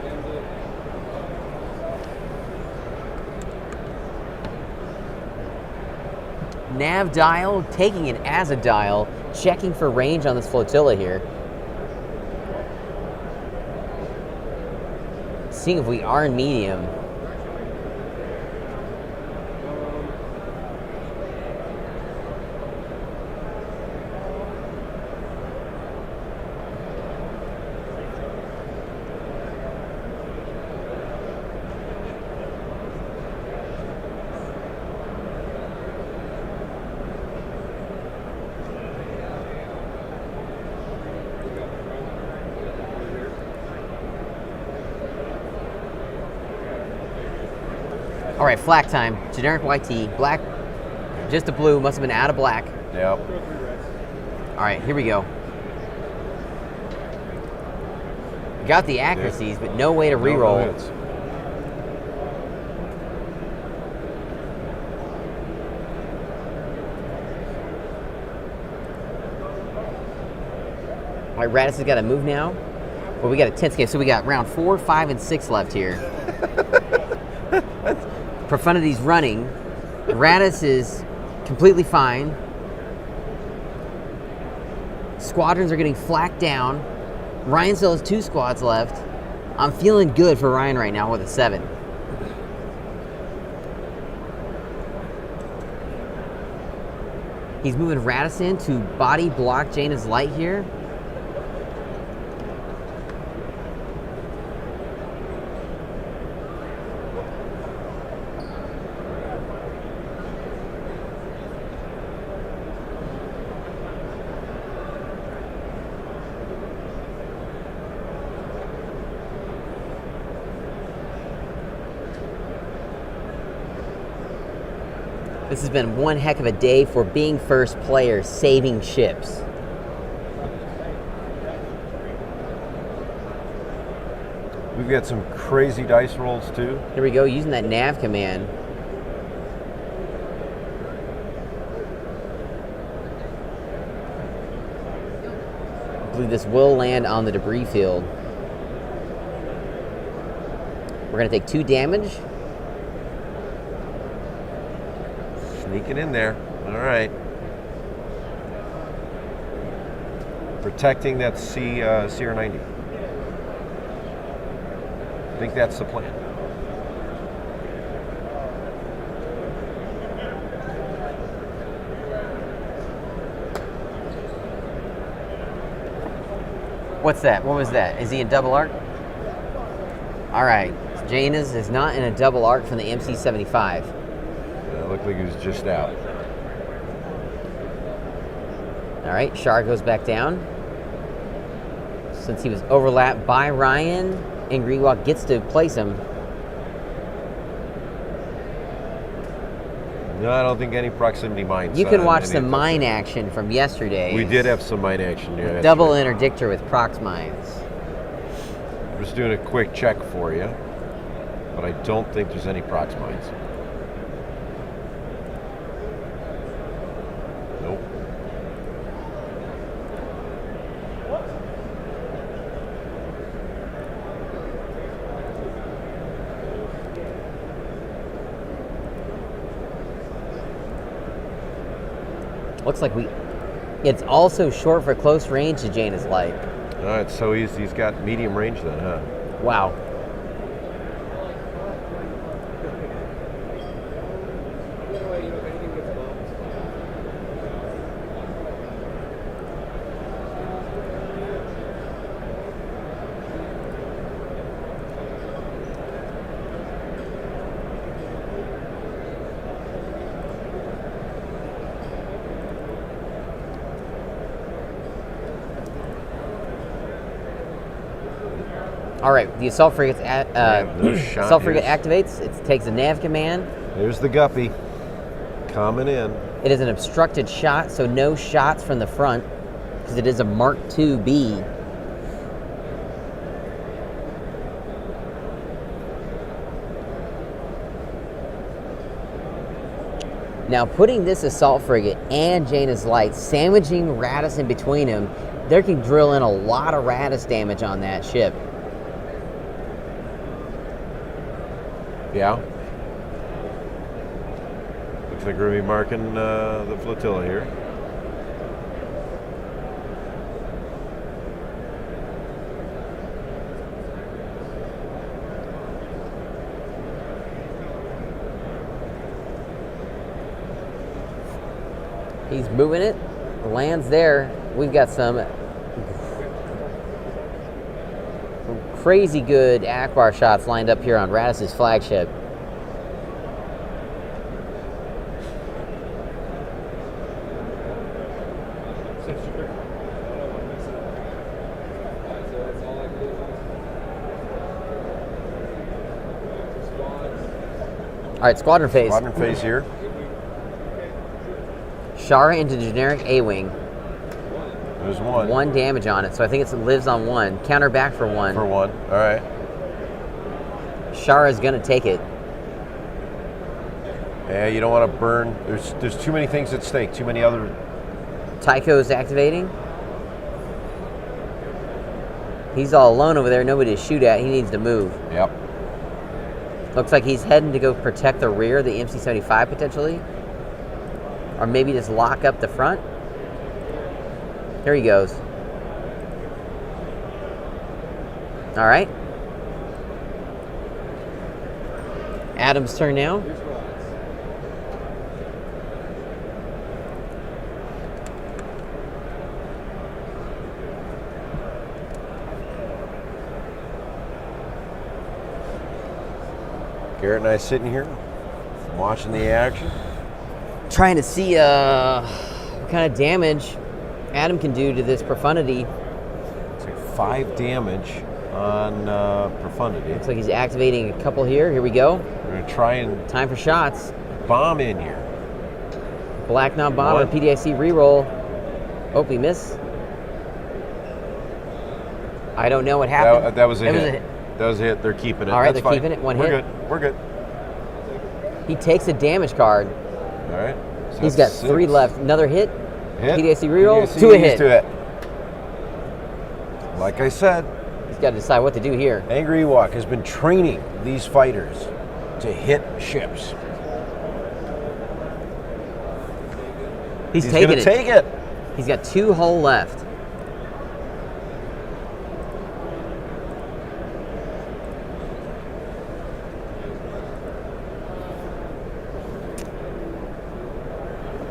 Nav dial, taking it as a dial, checking for range on this flotilla here. Seeing if we are in medium. All right, flak time. Generic YT, black, just a blue, must have been out of black. Yep. All right, here we go. Got the accuracies, but no way to re-roll. No hits. All right, Radis has got to move now. Well, we got a tense game, so we got round 4, 5, and 6 left here. Profundity's running. Radis is completely fine. Squadrons are getting flacked down. Ryan still has 2 squads left. I'm feeling good for Ryan right now with a 7. He's moving Radisson to body block Jaina's light here. This has been one heck of a day for being first player, saving ships. We've got some crazy dice rolls too. Here we go, using that nav command. I believe this will land on the debris field. We're gonna take 2 damage. Sneaking in there. All right. Protecting that CR90. I think that's the plan. What's that? What was that? Is he in double arc? All right. Jaina's is not in a double arc from the MC-75. It looked like he was just out. All right, Shar goes back down. Since he was overlapped by Ryan, and Greenwalk gets to place him. No, I don't think any proximity mines. You can watch some mine action from yesterday. We did have some mine action, yeah. Double interdictor with prox mines. I'm just doing a quick check for you, but I don't think there's any prox mines. Nope. Looks like it's also short for close range to Jaina's light. All right, so he's got medium range then, huh? Wow. All right, the assault frigate activates. It takes a nav command. There's the guppy coming in. It is an obstructed shot, so no shots from the front because it is a Mark II-B. Now, putting this assault frigate and Jaina's light, sandwiching Radis in between them, they can drill in a lot of Radis damage on that ship. Yeah. Looks like we're going to be marking the flotilla here. He's moving it, lands there. We've got some crazy good Akbar shots lined up here on Radis's flagship. All right, squadron phase. Squadron phase here. Shara into generic A-wing. There's one. 1 damage on it, so I think it lives on 1. Counter back for 1. For 1. All right. Shara's gonna take it. Yeah, you don't want to burn. There's too many things at stake. Too many other. Tycho's activating. He's all alone over there, nobody to shoot at. He needs to move. Yep. Looks like he's heading to go protect the rear of the MC-75 potentially. Or maybe just lock up the front. Here he goes. All right. Adam's turn now. Garrett and I sitting here, watching the action. Trying to see what kind of damage Adam can do to this profundity. It's like 5 damage on profundity. Looks like he's activating a couple here. Here we go. We're going to try and Time for shots. bomb in here. Black non bomb on One. PDIC reroll. Oh, we miss. I don't know what happened. That was a It was hit. That was a hit. They're keeping it. All right, That's they're fine. keeping it. One We're hit. good. We're good. He takes a damage card. All right. So He's got that's 3 6. left. Another hit. Hit. PDIC reroll. PDIC 2 a used hit. to it. Like I said, He's got to decide what to do here. Angry Ewok has been training these fighters to hit ships. He's He's taking going it. to take it. He's got 2 hull left.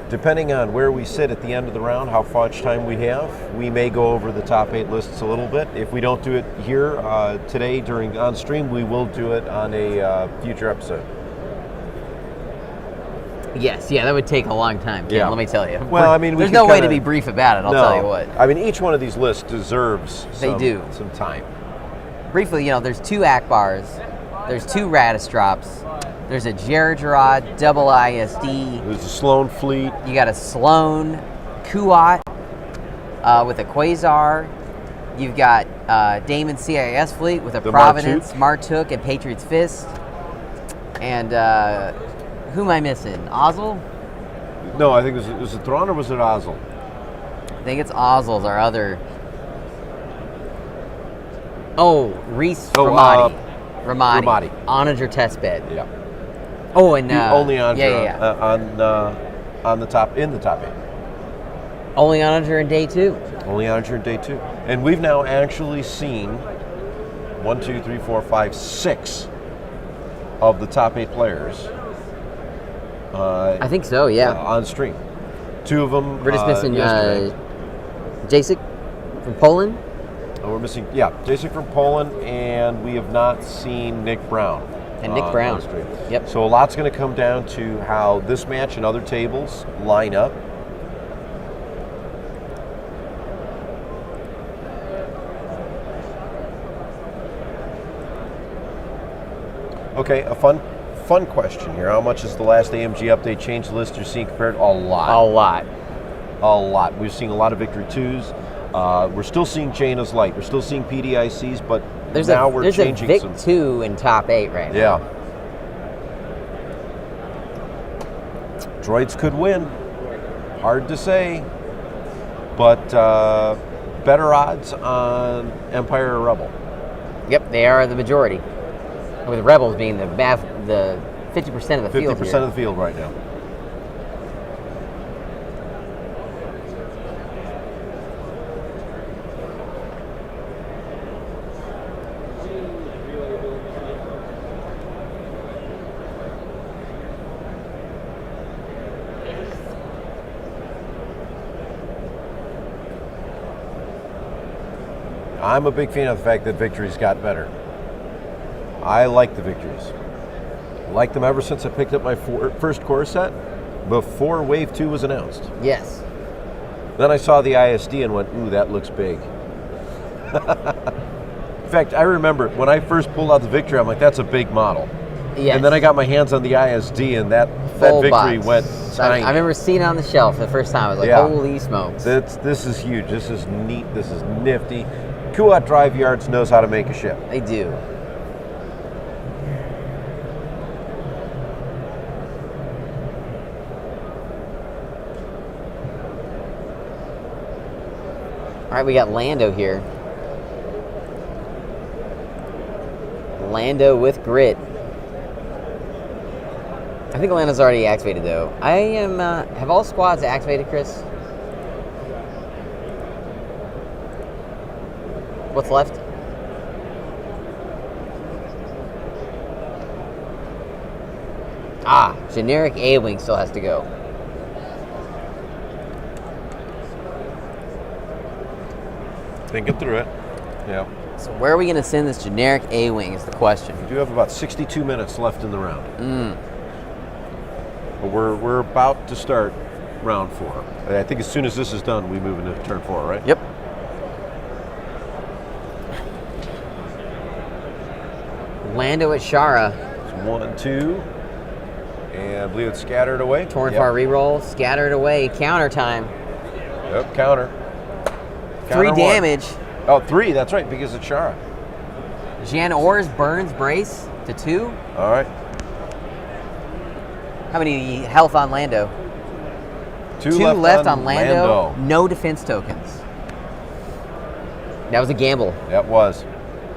Depending on where we sit at the end of the round, how much time we have, we may go over the top 8 lists a little bit. If we don't do it here today during on stream, we will do it on a future episode. Yes, yeah, that would take a long time, Ken, Yeah. let me tell you. Well, I mean, we there's could no way to kinda- be brief about it, I'll tell you what. I mean, each one of these lists deserves They do. some time. Briefly, there's 2 Akbars, there's 2 Radistrops, there's a Geradrod double ISD, There's the Sloan Fleet. you got a Sloan Kuat with a Quasar, you've got Damon CIS fleet with a The Providence, Martuk, and Patriot's Fist, and who am I missing? Ozzel? No, I think was it Thrawn or was it Ozzel? I think it's Ozzel's our other. Oh, Reese Ramadi. Ramadi. Onager test bed. Yeah. Oh, and Only on yeah. on the top 8. Only Onager in day 2. Only on during day 2. And we've now actually seen 1, 2, 3, 4, 5, 6 of the top 8 players. I think so. Yeah. On stream. 2 of them. We're just missing yesterday. Jacek from Poland. We're missing, Jason from Poland, and we have not seen Nick Brown. And Nick Brown. On stream. Yep. So a lot's going to come down to how this match and other tables line up. Okay, a fun question here. How much has the last AMG update changed the list you're seeing compared? A lot. A lot. A lot. We're seeing a lot of Victory 2s. We're still seeing Jaina's Light. We're still seeing PDICs, but There's we're a changing Vic some. 2 in top 8 right now. Yeah. Droids could win. Hard to say. But better odds on Empire or Rebel. Yep, they are the majority. With Rebels being the 50% of the field 50% here. of the field right now. I'm a big fan of the fact that Victories got better. I like the Victories. Liked them ever since I picked up my first core set before Wave 2 was announced. Yes. Then I saw the ISD and went, ooh, that looks big. In fact, I remember when I first pulled out the Victory, I'm like, that's a big model. Yes. And then I got my hands on the ISD, and that Full victory box. went tiny. I remember seeing it on the shelf the first time. I was like, Yeah. holy smokes. This is huge. This is neat. This is nifty. Kuat Drive Yards knows how to make a ship. They do. All right, we got Lando here. Lando with grit. I think Lando's already activated though. I am. Have all squads activated, Chris? What's left? Ah, generic A-Wing still has to go. Thinking through it. Yeah. So where are we going to send this generic A-Wing is the question. We do have about 62 minutes left in the round. But we're about to start round 4. I think as soon as this is done, we move into turn 4, right? Yep. Lando at Shara. It's 1, 2, and I believe it's scattered away. Torn far reroll, scattered away, counter time. Yep, counter. 3 Counter damage. 1. Oh, 3, that's right, because it's Shara. Jan Ors burns brace to 2. All right. How many health on Lando? 2 Two left on Lando. No defense tokens. That was a gamble. That was.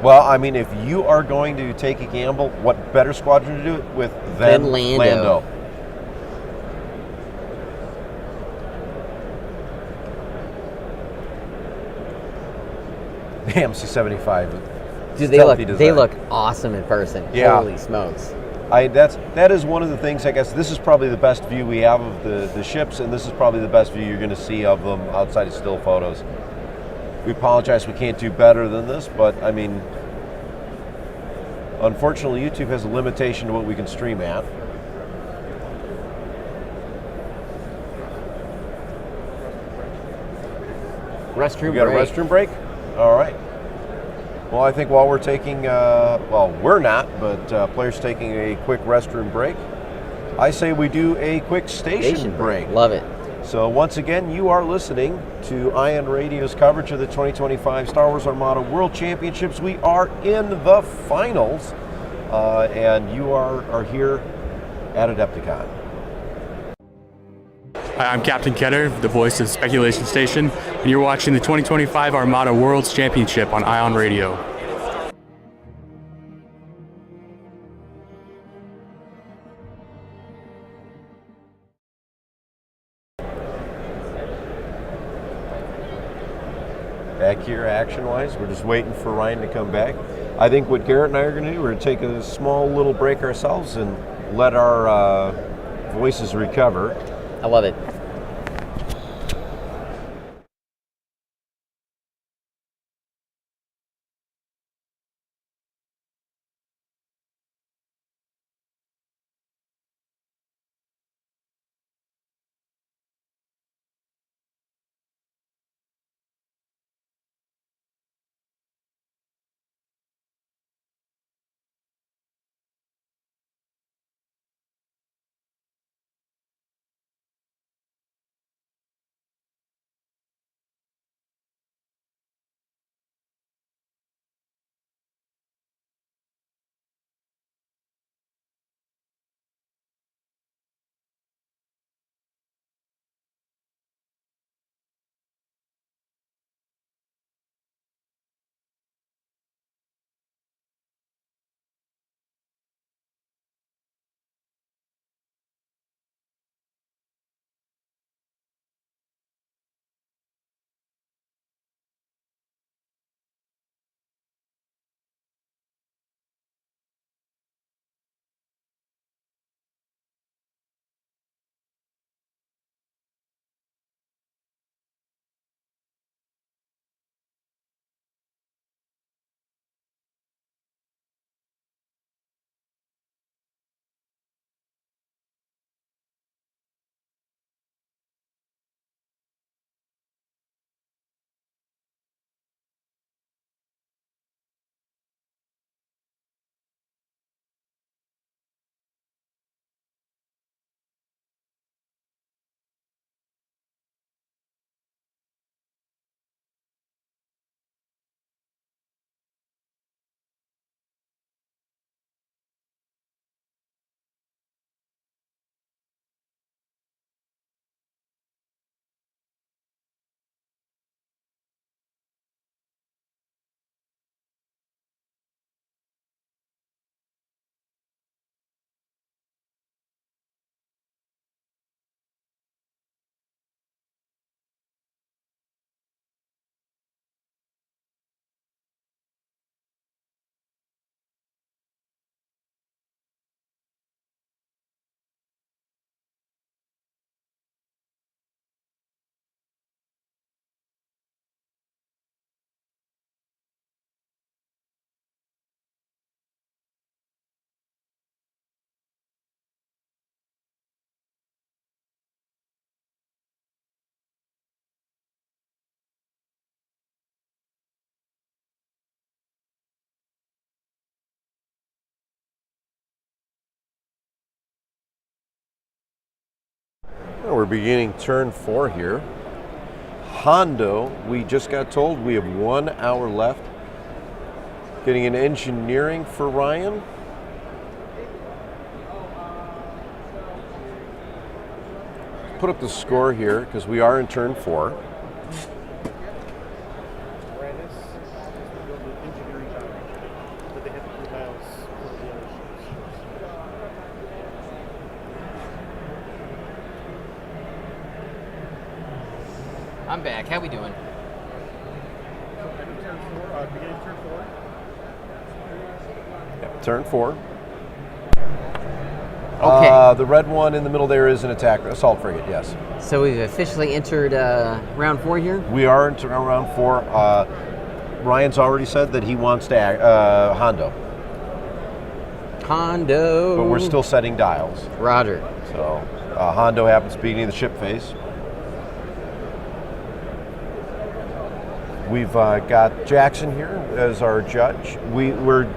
Well, I mean, if you are going to take a gamble, what better squadron to do it with than Lando. The MC-75. Dude, they look awesome in person. Yeah. Holy smokes. That is one of the things, I guess, this is probably the best view we have of the ships, and this is probably the best view you're going to see of them outside of still photos. We apologize we can't do better than this, but, I mean, unfortunately, YouTube has a limitation to what we can stream at. Restroom We got break. a restroom break? All right. Well, I think while we're taking, well, we're not, but players taking a quick restroom break, I say we do a quick station break. Love it. So once again, you are listening to Ion Radio's coverage of the 2025 Star Wars Armada World Championships. We are in the finals, and you are here at Adepticon. Hi, I'm Captain Ketter, the voice of Speculation Station, and you're watching the 2025 Armada World Championship on Ion Radio. Back here, action-wise, we're just waiting for Ryan to come back. I think what Garrett and I are going to do, we're going to take a small little break ourselves and let our voices recover. I love it. We're beginning turn 4 here. Hondo, we just got told we have 1 hour left. Getting an engineering for Ryan. Put up the score here because we are in turn 4. I'm back. How we doing? Yep, turn 4. Okay. The red one in the middle there is an assault frigate, yes. So we've officially entered round 4 here? We are into round 4. Ryan's already said that he wants to Hondo. Hondo. But we're still setting dials. Roger. So Hondo happens to be near the ship face. We've got Jackson here as our judge. We're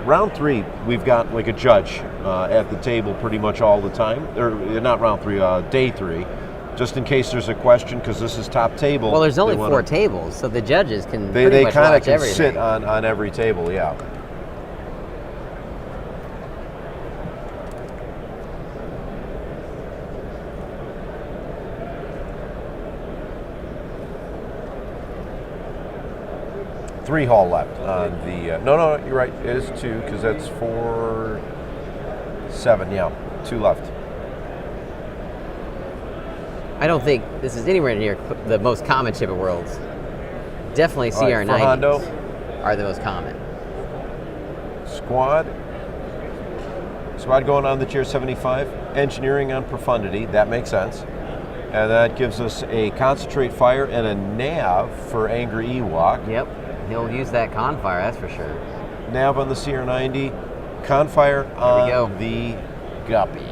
round 3. We've got like a judge at the table pretty much all the time. Or not round 3, day 3, just in case there's a question because this is top table. Well, there's only 4 tables, so the judges can pretty they much kind of watch can everything. sit on every table, yeah. Three hull left on the. No, you're right. It is 2 because that's 4, 7. Yeah, 2 left. I don't think this is anywhere near the most common ship of worlds. Definitely All right, for CR90s Hondo. are the most common. Squad going on the tier 75. Engineering on profundity. That makes sense. And that gives us a concentrate fire and a nav for Angry Ewok. Yep, he'll use that con fire, that's for sure. Nav on the CR90. Confire on the Guppy.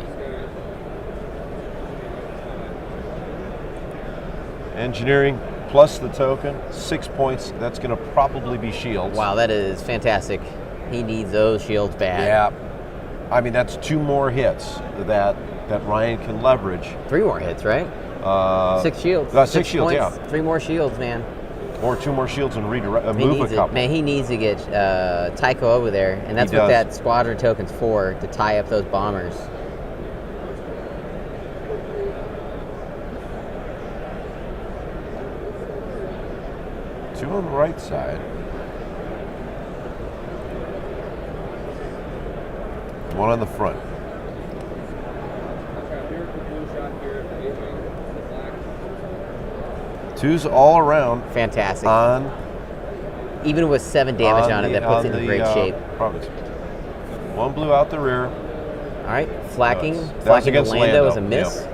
Engineering plus the token, 6 points. That's going to probably be shields. Wow, that is fantastic. He needs those shields bad. Yeah. I mean, that's 2 more hits that Ryan can leverage. 3 more hits, right? 6 shields. 6 shields, points, yeah. 3 more shields, man. Or 2 more shields and move He a couple. Man, he needs to get Tycho over there, and that's what that squadron token's for, to tie up those bombers. Two on the right side. One on the front. Two's all around. Fantastic. On Even with 7 damage on it, that puts it in great shape. Province. One blew out the rear. All right, flacking. That was Flacking to against Lando is a Lando, miss. yeah.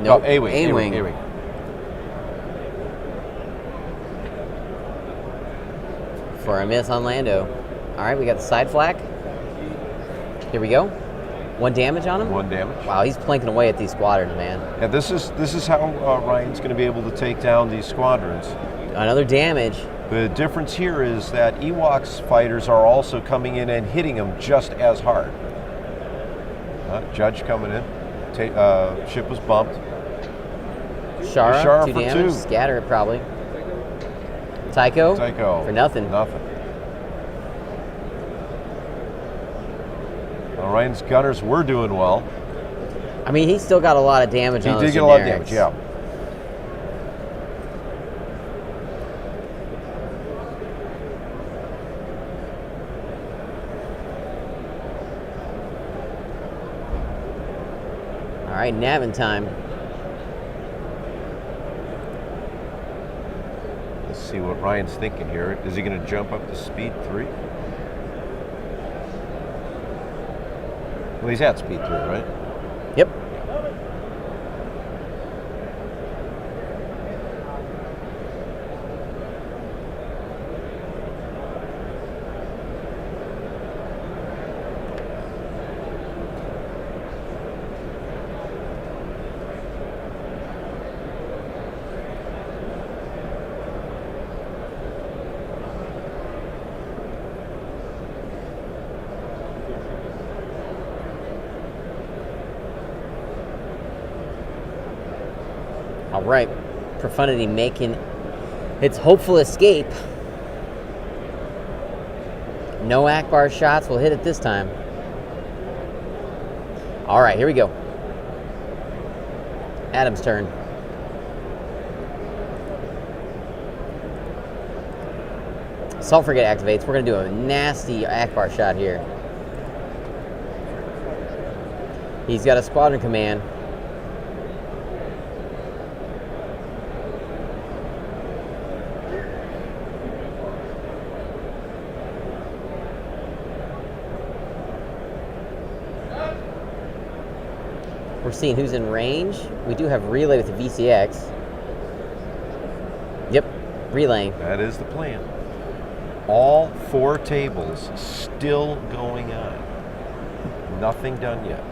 Nope. Oh, A-wing. A-wing. A-wing. For a miss on Lando. All right, we got the side flak. Here we go. 1 damage on him? 1 damage. Wow, he's planking away at these squadrons, man. Yeah, this is how Ryan's going to be able to take down these squadrons. Another damage. The difference here is that Ewok's fighters are also coming in and hitting them just as hard. Judge coming in. Ship was bumped. Shara 2 for damage. 2. Scatter it probably. Tycho? For nothing. Nothing. Ryan's gunners were doing well. I mean, he still got a lot of damage on those He did get a lot of generics. damage, yeah. All right, nabbing time. Let's see what Ryan's thinking here. Is he going to jump up to speed 3? Well, he's at speed 3, right? Yep. All right, Profundity making its hopeful escape. No Akbar shots will hit it this time. All right, here we go. Adam's turn. Salt Frigate activates. We're going to do a nasty Akbar shot here. He's got a squadron command. We're seeing who's in range. We do have relay with the VCX. Yep, relaying. That is the plan. All 4 tables still going on. Nothing done yet.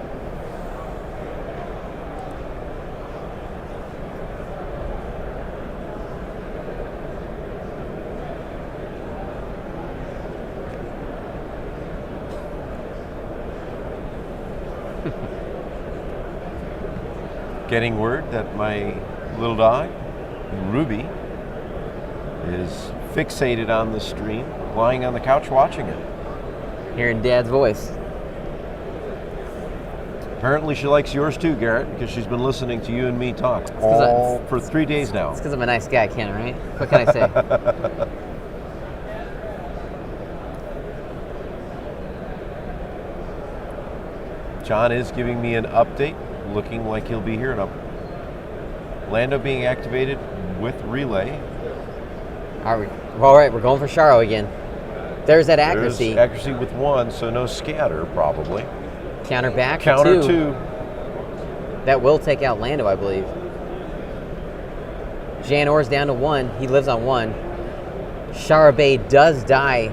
Getting word that my little dog, Ruby, is fixated on the stream, lying on the couch watching it. Hearing Dad's voice. Apparently she likes yours too, Garrett, because she's been listening to you and me talk for 3 days now. It's because I'm a nice guy, Ken, right? What can I say? John is giving me an update, looking like he'll be here. Lando being activated with relay. All right, we're going for Sharo again. There's that accuracy. There's accuracy with 1, so no scatter probably. Counter back for Counter 2. 2. That will take out Lando, I believe. Jan Orr's down to 1. He lives on 1. Shara Bay does die.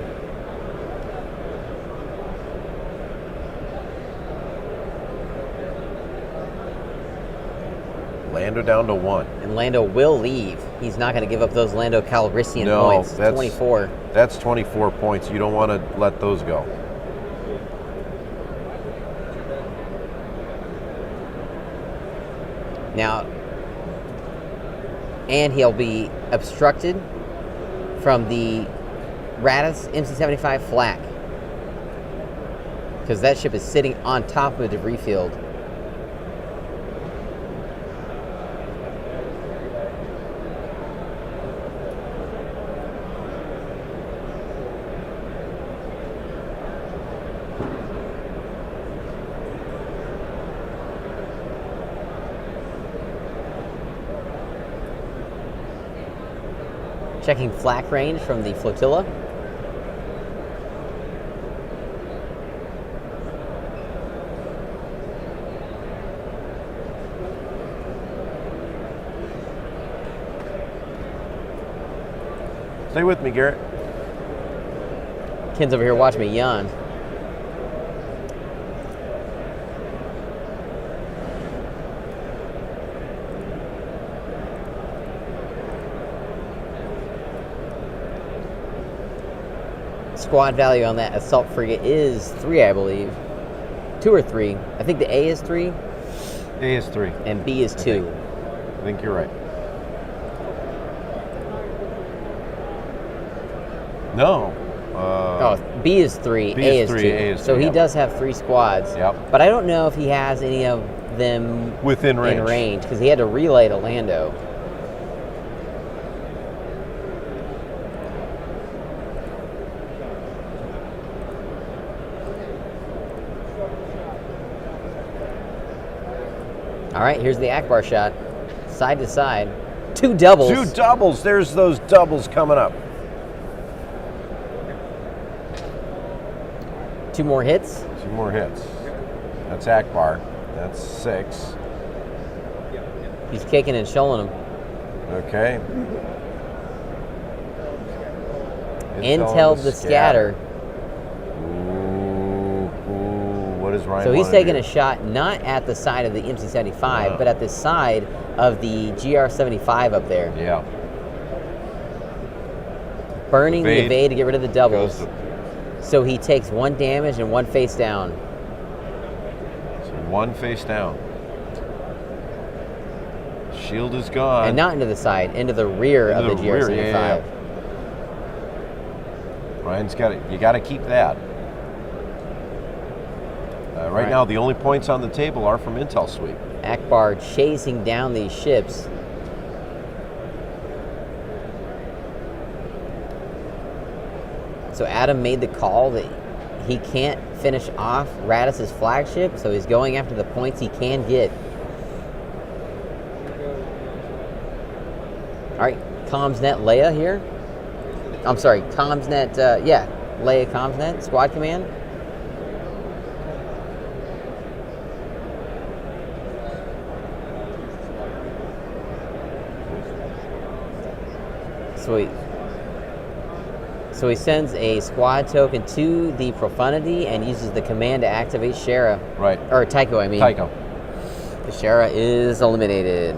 Lando down to 1. And Lando will leave. He's not going to give up those Lando Calrissian points. That's 24. That's 24 points. You don't want to let those go. Now, and he'll be obstructed from the Radis MC-75 flak, because that ship is sitting on top of a debris field. Checking flak range from the flotilla. Stay with me, Garrett. Ken's over here watching me yawn. Squad value on that assault frigate is 3, I believe. 2 or 3. I think the A is 3. A is 3. And B is 2. I think you're right. No. B is 3, B A is is 3, 2. A is 2, So he yep. does have 3 squads. Yep. But I don't know if he has any of them Within range. in range, because he had to relay to Lando. All right, here's the Akbar shot. Side to side. 2 doubles. 2 doubles. There's those doubles coming up. 2 more hits. 2 more hits. That's Akbar. That's 6. He's kicking and showing them. Okay. Intel the scatter. What is Ryan? So he's wanna taking do? a shot not at the side of the MC-75, No. but at the side of the GR-75 up there. Yeah. Burning the Evade. evade to get rid of the doubles. Goes So he takes 1 damage and 1 face down. So 1 face down. Shield is gone. And not into the side, into the rear of the GR75. Yeah. Ryan's got it. You got to keep that. Right now, the only points on the table are from Intel Sweep. Akbar chasing down these ships. So Adam made the call that he can't finish off Radis' flagship, so he's going after the points he can get. All right, CommsNet Leia here. I'm sorry, CommsNet, Leia CommsNet, Squad Command. Sweet. So he sends a squad token to the Profundity and uses the command to activate Shara. Right. Or Tycho, I mean. Tycho. The Shara is eliminated.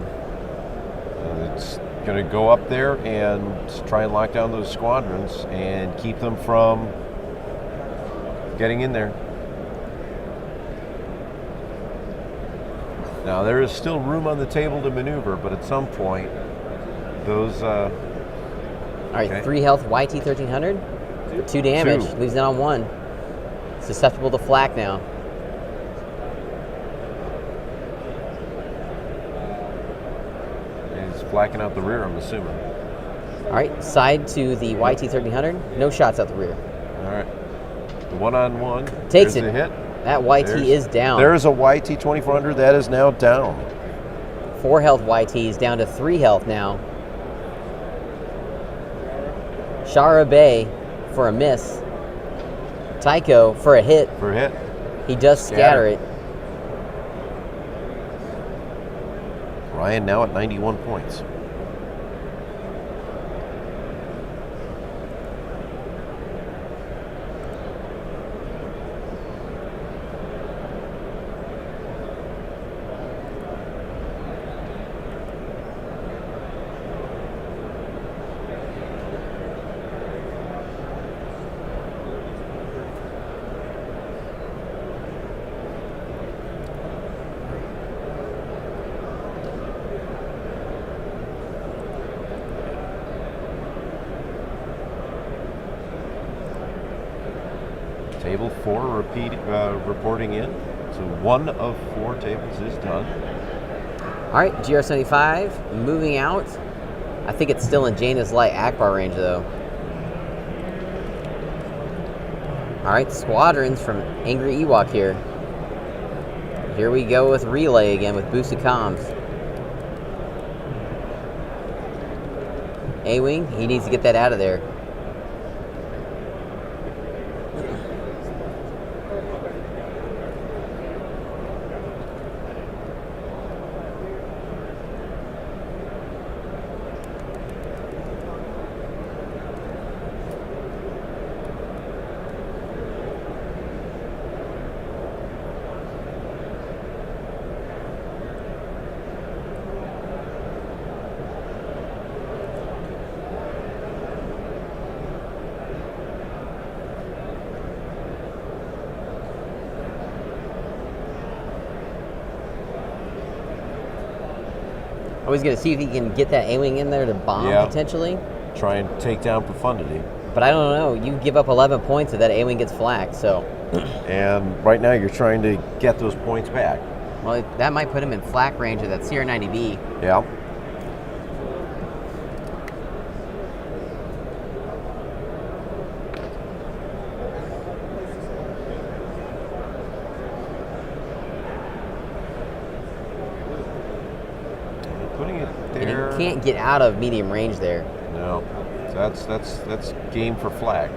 It's going to go up there and try and lock down those squadrons and keep them from getting in there. Now, there is still room on the table to maneuver, but at some point, those... All right, 3 health YT 1300 for 2 damage. Leaves it on 1. Susceptible to flak now. He's flacking out the rear, I'm assuming. All right, side to the YT 1300. No shots out the rear. All right. The one-on-one. Takes There's it. a hit. That YT is down. There's a YT 2400 that is now down. 4 health YT is down to 3 health now. Shara Bay for a miss. Tycho for a hit. For a hit. He does scatter it. Ryan now at 91 points. Table 4 reporting in. So 1 of 4 tables is done. All right, GR75 moving out. I think it's still in Jaina's light Akbar range though. All right, squadrons from Angry Ewok here. Here we go with relay again with boosted comms. A-Wing, he needs to get that out of there. I was going to see if he can get that A-Wing in there to bomb potentially. Try and take down Profundity. But I don't know. You give up 11 points if that A-Wing gets flak, so. And right now you're trying to get those points back. Well, that might put him in flak range of that CR90B. Yeah. Putting it there. And he can't get out of medium range there. No. That's game for flag.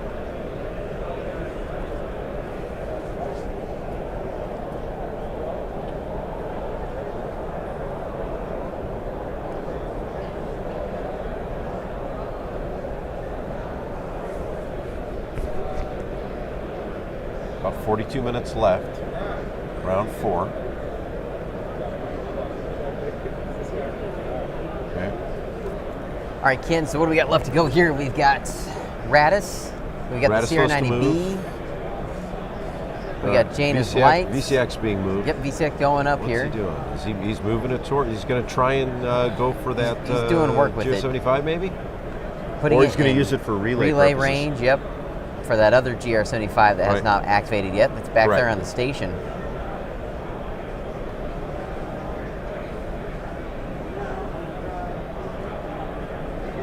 About 42 minutes left. Round 4. All right, Ken, so what do we got left to go here? We've got Radis. We've got Radis the CR90B. We got Janus Lights. VCX being moved. Yep, VCX going up What's here. he doing? He's moving it toward. He's going to try and go for that. He's doing work with it. GR75 maybe. Putting Or he's it going in to use it for relay purposes. range. Yep, for that other GR75 that has Right. not activated yet. That's back Correct. there on the station.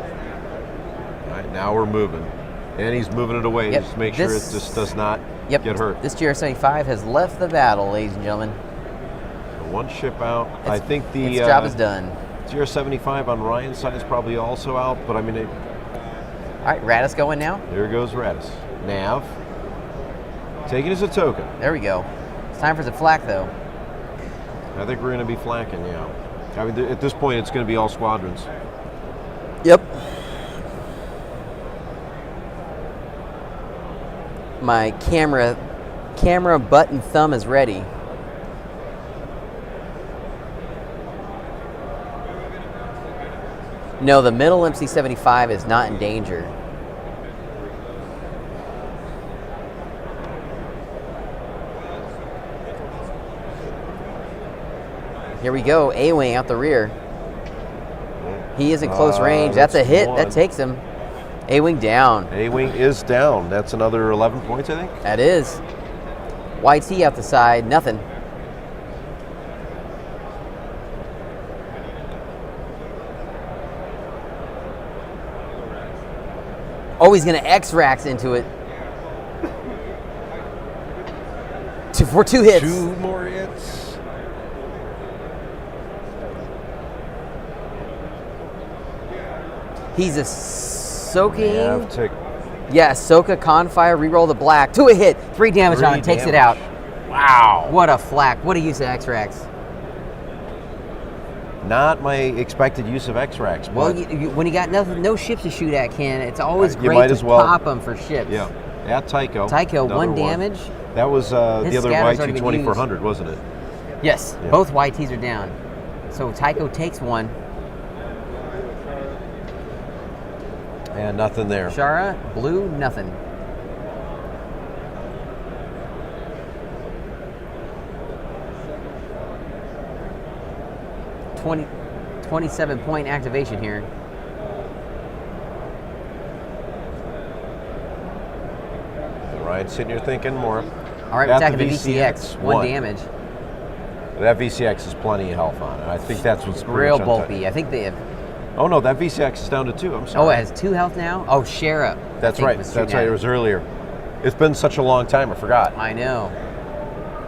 All right, now we're moving, and he's moving it away. Yep, Just make sure it this- just does not Yep, get hurt. this GR75 has left the battle, ladies and gentlemen. So one ship out. I think the Its job is done. GR75 on Ryan's side is probably also out, but I mean, All right, Radis going now. there goes Radis. Nav, taking as a token. There we go. It's time for the flak, though. I think we're going to be flacking, yeah. I mean, at this point, it's going to be all squadrons. Yep. My camera button thumb is ready. No, the middle MC75 is not in danger. Here we go, A-Wing out the rear. He is in close range. That's a hit. one. That takes him. A-Wing down. A-Wing is down. That's another 11 points, I think. That is. YT out the side, nothing. Oh, he's going to X-Rax into it. For two hits. Two more hits. He's a soaking. Nav tick. Yeah, Ahsoka, Confire, reroll the black. To a hit. 3 damage on it, takes it out. Wow. What a flak. What a use of X-Rax. Not my expected use of X-Rax. Well, but when you got no ships to shoot at, Ken, it's always You great might to as well. pop them for ships. yeah, at Tycho. Tycho, Another 1 damage. That was the other scatter's already been YT-2400, wasn't it? Yes, Yeah. both YTs are down. So Tycho takes 1. And nothing there. Shara, blue, nothing. $20, 27-point activation here. Ryan's sitting here thinking more. All right, we're Got attacking the VCX. 1 damage. That VCX has plenty of health on it. I think that's what's pretty Real much on bulky. I think they have. Oh no, that VCX is down to 2. I'm sorry. Oh, it has 2 health now? Oh, Shara. That's right. That's right. It was earlier. It's been such a long time. I forgot. I know.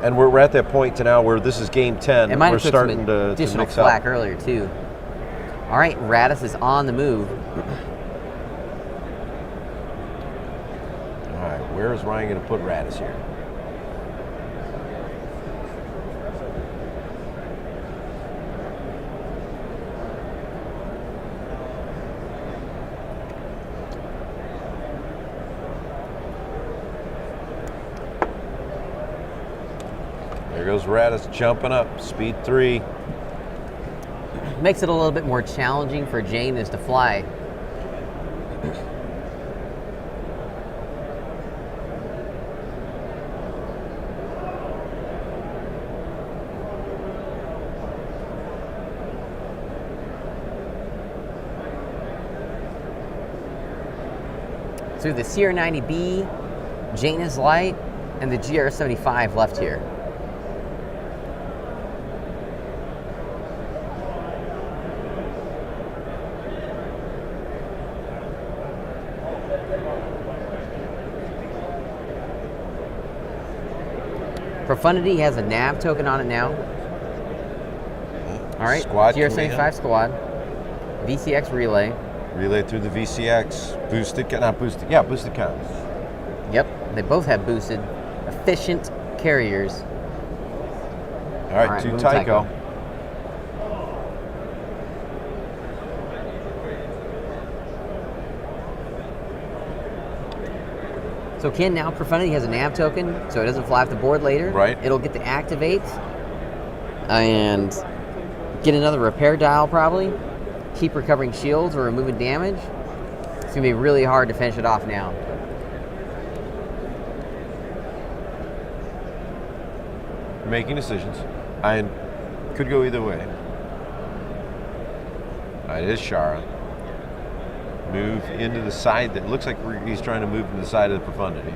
And we're at that point to now where this is game 10. It might We're have took starting some to additional mix flak up. earlier, too. All right, Radis is on the move. All right, where is Ryan going to put Radis here? There goes Radis jumping up, speed 3. Makes it a little bit more challenging for Janus to fly. So the CR90B, Janus Light, and the GR75 left here. Profundity has a nav token on it now. All right, Squad GR75 command. squad. VCX relay. Relay through the VCX. Boosted, not boosted. Yeah, boosted count. Yep, they both have boosted, efficient carriers. All right, All right, to move Tycho. So Ken, now Profundity has a nav token, so it doesn't fly off the board later. Right. It'll get to activate and get another repair dial probably. Keep recovering shields or removing damage. It's gonna be really hard to finish it off now. making decisions. I could go either way. It is Shara. Move into the side that looks like he's trying to move to the side of the profundity.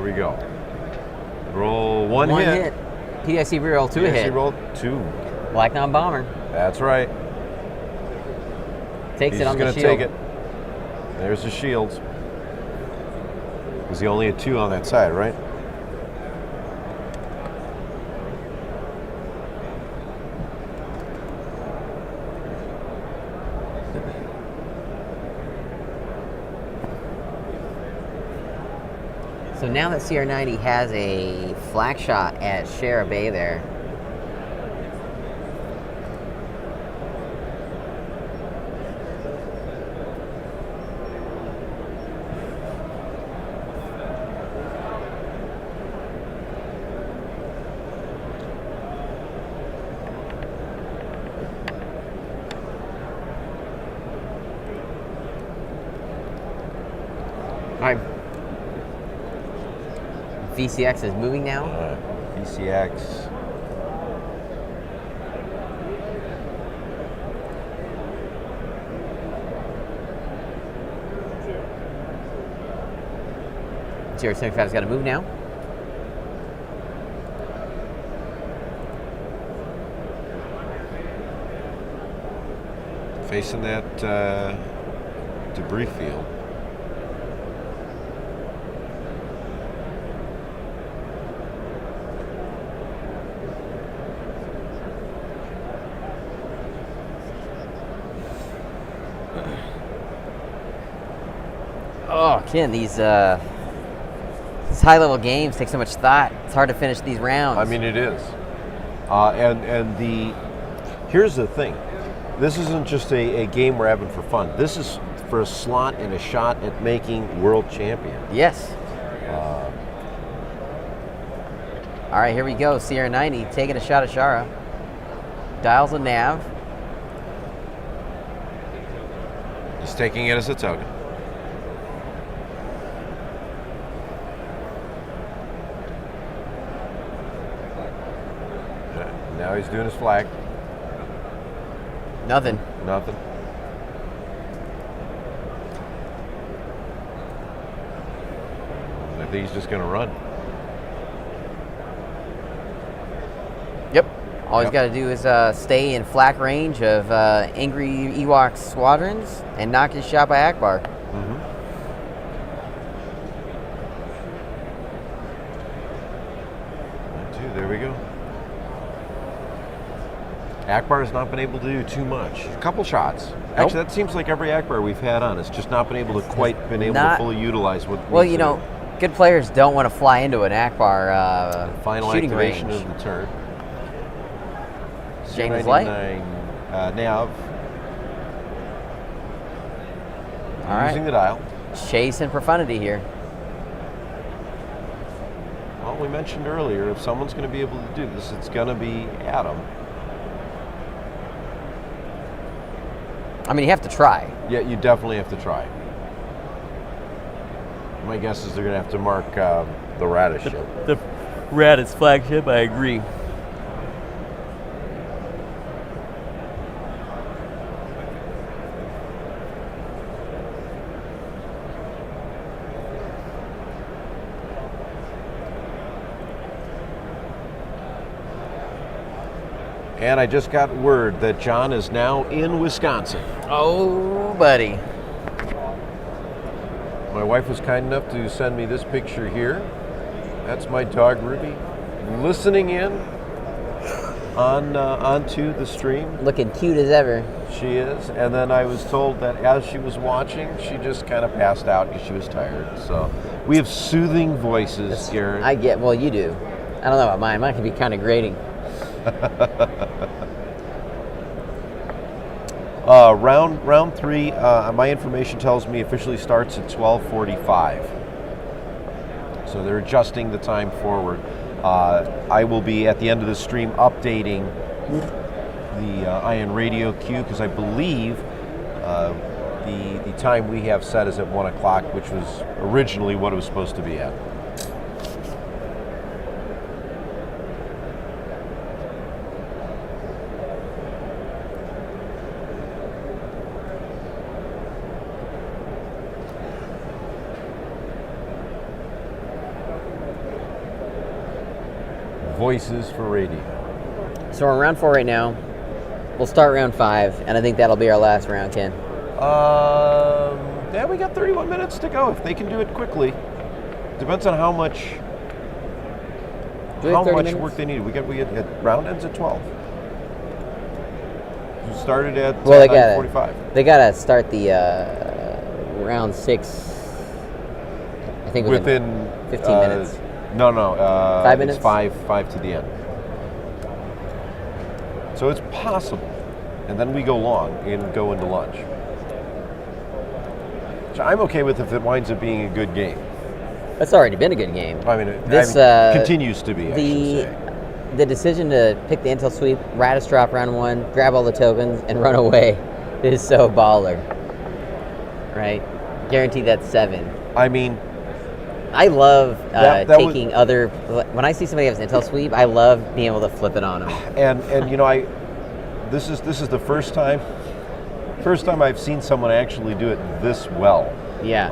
We go. Roll one hit. PIC reroll 2 PIC hit. roll 2. Black non-bomber. That's right. Takes He's it on the gonna shield. take it. There's the shields. Because he only had 2 on that side, right? So now that CR90 has a flak shot at Shara Bay there. All right. VCX is moving now. VCX. CR75's got to move now. Facing that debris field. Oh, Ken, these high-level games take so much thought. It's hard to finish these rounds. I mean, it is. Here's the thing. This isn't just a game we're having for fun. This is for a slot and a shot at making world champion. Yes. All right, here we go. CR90 taking a shot at Shara. Dials a nav. He's taking it as a token. Now he's doing his flag. Nothing. Nothing. I think he's just going to run. Yep. All he's got to do is stay in flak range of angry Ewok squadrons and knock his shot by Akbar. There we go. Akbar has not been able to do too much. A couple shots. Actually, that seems like every Akbar we've had on has just not been able to to fully utilize what. Well, you know, good players don't want to fly into an Akbar final shooting activation range. of the turn. James Light. Nav. All right. Using the dial. Chase and profundity here. Well, we mentioned earlier, if someone's going to be able to do this, it's going to be Adam. I mean, you have to try. Yeah, you definitely have to try. My guess is they're going to have to mark the Radish ship. The Radish flagship, I agree. And I just got word that John is now in Wisconsin. Oh, buddy. My wife was kind enough to send me this picture here. That's my dog Ruby, listening in onto the stream. Looking cute as ever. She is. And then I was told that as she was watching, she just kind of passed out because she was tired. So we have soothing voices, Garrett. I get, well, you do. I don't know about mine. Mine can be kind of grating. Round 3, my information tells me officially starts at 12:45. So they're adjusting the time forward. I will be at the end of the stream updating the Iron Radio queue because I believe the time we have set is at 1 o'clock, which was originally what it was supposed to be at. Voices for radio. So we're on round 4 right now. We'll start round 5, and I think that'll be our last round, Ken. Yeah, we got 31 minutes to go. If they can do it quickly, depends on how much work they need. We get round ends at 12. You started at 9:45. They gotta start the round 6. I think within 15 minutes. No. 5 minutes? It's five to the end. So it's possible. And then we go long and go into lunch. Which I'm okay with if it winds up being a good game. That's already been a good game. I mean, it continues to be, I should say. The decision to pick the intel sweep, Radis drop round 1, grab all the tokens, and run away is so baller. Right? Guaranteed that's 7. I mean, I love taking other. When I see somebody have an intel sweep, I love being able to flip it on them. And you know, this is the first time I've seen someone actually do it this well. Yeah.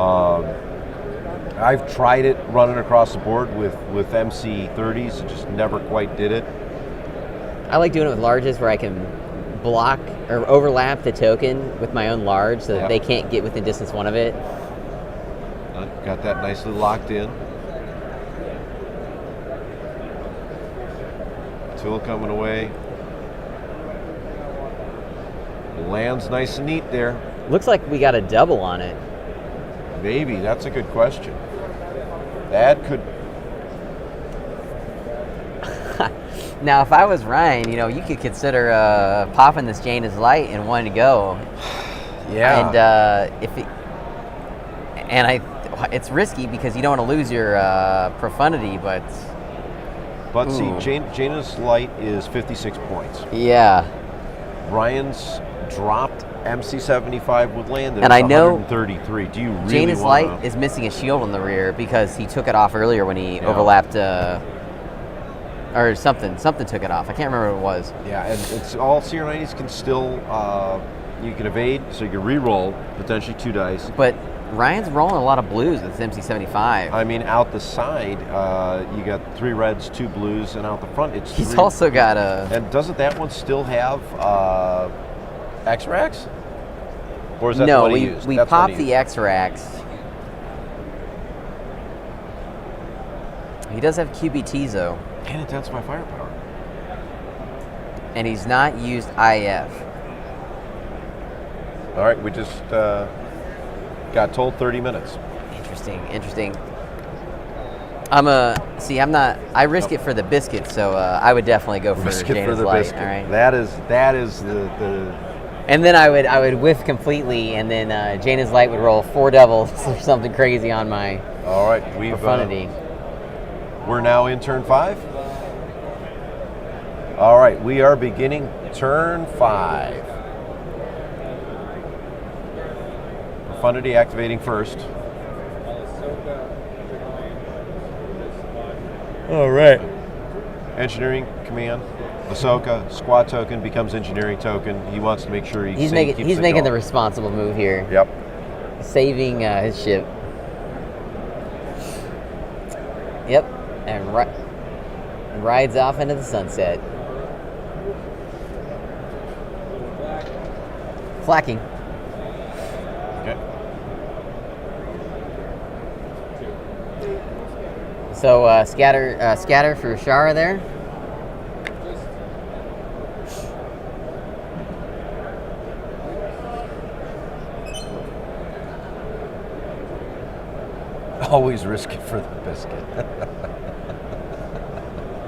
I've tried it running across the board with MC30s, and just never quite did it. I like doing it with larges where I can block or overlap the token with my own large so that they can't get within distance 1 of it. Got that nicely locked in. Tool coming away. Lands nice and neat there. Looks like we got a double on it. Maybe, that's a good question. That could... Now, if I was Ryan, you could consider popping this Jaina's Light and wanting to go. Yeah. And it's risky because you don't want to lose your profundity, but see, Jaina's Light is 56 points. Yeah. Ryan's dropped MC75 with Landon. And I know 133. Do you really Jaina's Light is missing a shield in the rear because he took it off earlier when he overlapped, or something took it off. I can't remember what it was. Yeah, and it's all CR90s can still, you can evade, so you can re-roll, potentially 2 dice. But Ryan's rolling a lot of blues with MC75. I mean, out the side, you got 3 reds, 2 blues, and out the front, it's He's 3. also got a... And doesn't that one still have X-Rax? Or is that the no, one we he used? popped the X-Rax. He does have QBTs, though. And it that's my firepower. And he's not used IF. All right, we just got told 30 minutes. Interesting. I risk it for the biscuit, so I would definitely go for Jaina's Light. Biscuit. All right. That is the. And then I would whiff completely, and then Jaina's Light would roll 4 devils or something crazy on my All right, profundity. We're now in turn 5. All right, we are beginning turn 5. Profundity activating first. All right. Engineering command. Ahsoka, squad token becomes engineering token. He wants to make sure he's making the responsible move here. Yep. Saving his ship. Yep. And rides off into the sunset. Flacking. Okay. So scatter for Shara there. Always risk it for the biscuit.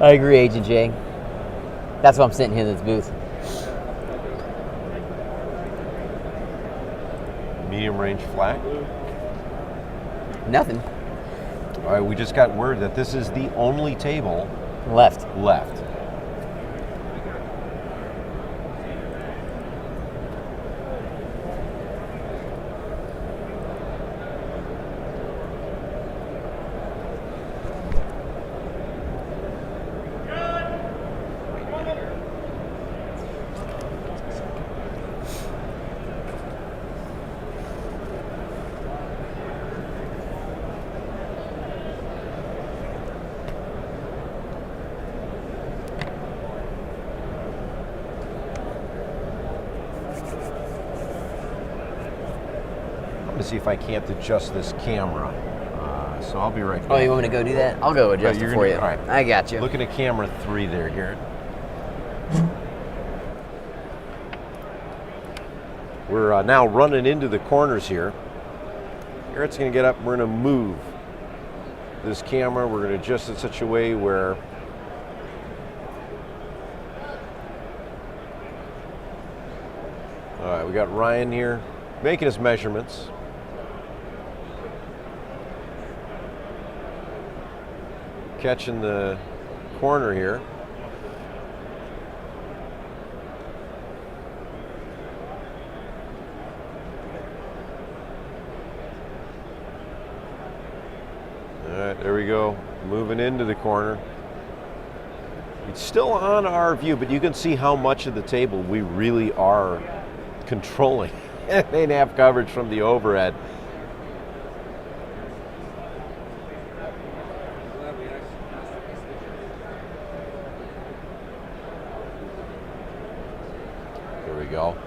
I agree, Agent J. That's why I'm sitting here in this booth. Medium range flag. Nothing. All right, we just got word that this is the only table Left. left. See if I can't adjust this camera. So I'll be right back. Oh, you want me to go do that? I'll go adjust it for you. All right. I got you. Looking at camera 3 there, Garrett. We're now running into the corners here. Garrett's going to get up. We're going to move this camera. We're going to adjust it in such a way where all right, we got Ryan here making his measurements. Catching the corner here. All right, there we go. Moving into the corner. It's still on our view, but you can see how much of the table we really are controlling. They didn't have coverage from the overhead. There we go.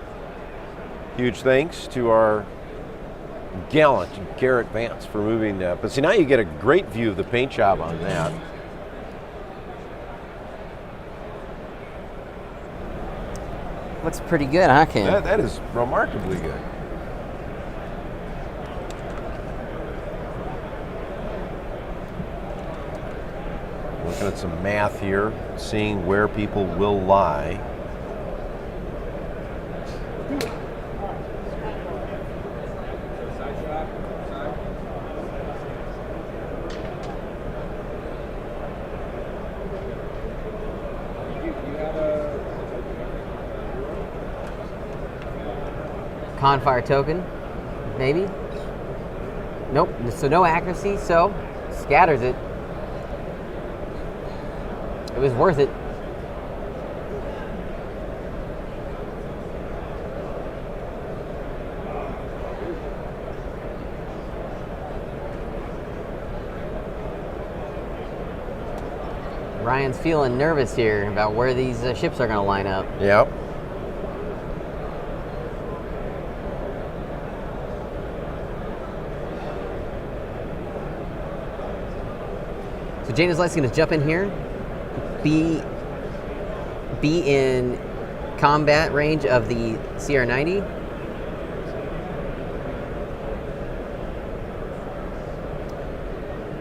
Huge thanks to our gallant Garrett Vance for moving that. But see, now you get a great view of the paint job on that. Looks pretty good, huh, Ken? That is remarkably good. Looking at some math here, seeing where people will lie. Confire token, maybe? Nope, so no accuracy, so scatters it. It was worth it. Ryan's feeling nervous here about where these ships are going to line up. Yep. So James Light's going to jump in here, be in combat range of the CR-90.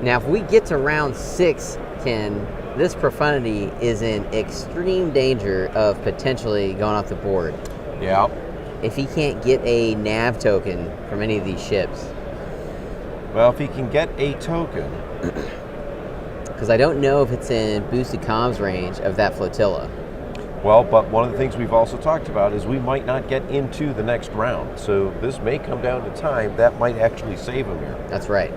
Now, if we get to round 6, Ken, this profundity is in extreme danger of potentially going off the board. Yeah. If he can't get a nav token from any of these ships. Well, if he can get a token. Because I don't know if it's in boosted comms range of that flotilla. Well, but one of the things we've also talked about is we might not get into the next round. So this may come down to time. That might actually save him here. That's right.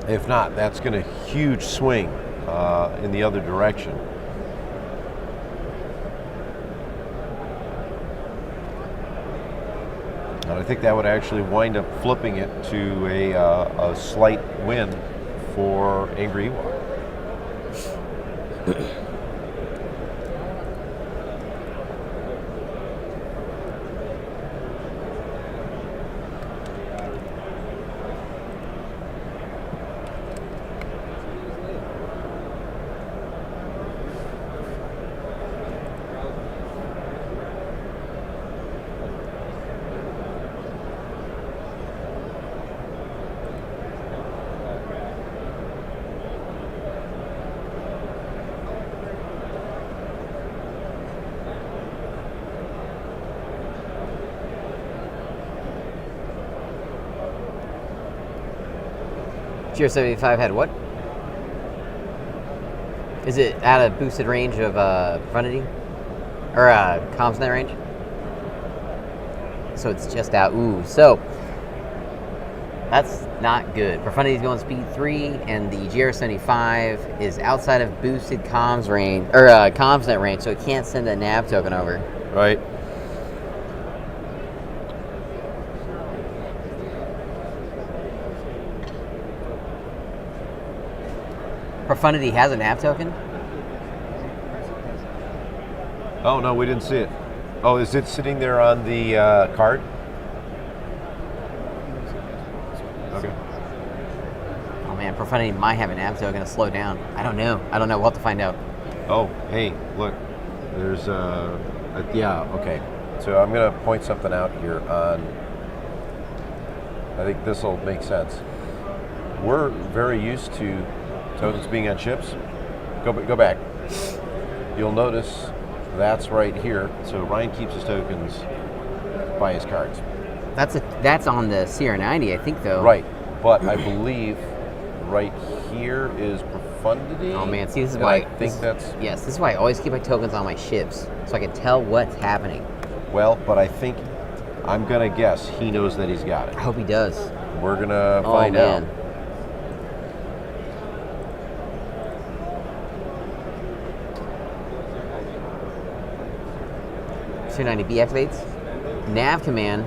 If not, that's going to huge swing in the other direction. And I think that would actually wind up flipping it to a slight win for Angry Ewok. GR75 had what? Is it at a boosted range of profundity? Or comms in that range? So it's just out. Ooh, so that's not good. Profundity's going speed 3, and the GR75 is outside of boosted comms range, or comms net range, so it can't send a nav token over. Right. Profundity has a nav token? Oh, no, we didn't see it. Oh, is it sitting there on the card? Okay. Oh man, Profundity might have a nav token to slow down. I don't know. We'll have to find out. Oh, hey, look. There's yeah, okay. So I'm going to point something out here on, I think this will make sense. We're very used to tokens being on chips. Go back. You'll notice that's right here. So Ryan keeps his tokens by his cards. That's on the CR90, I think, though. Right, but I believe right here is profundity. Oh man, see, this is why this is why I always keep my tokens on my ships, so I can tell what's happening. Well, but I think I'm gonna guess he knows that he's got it. I hope he does. We're gonna find out. 290B activates. Nav command.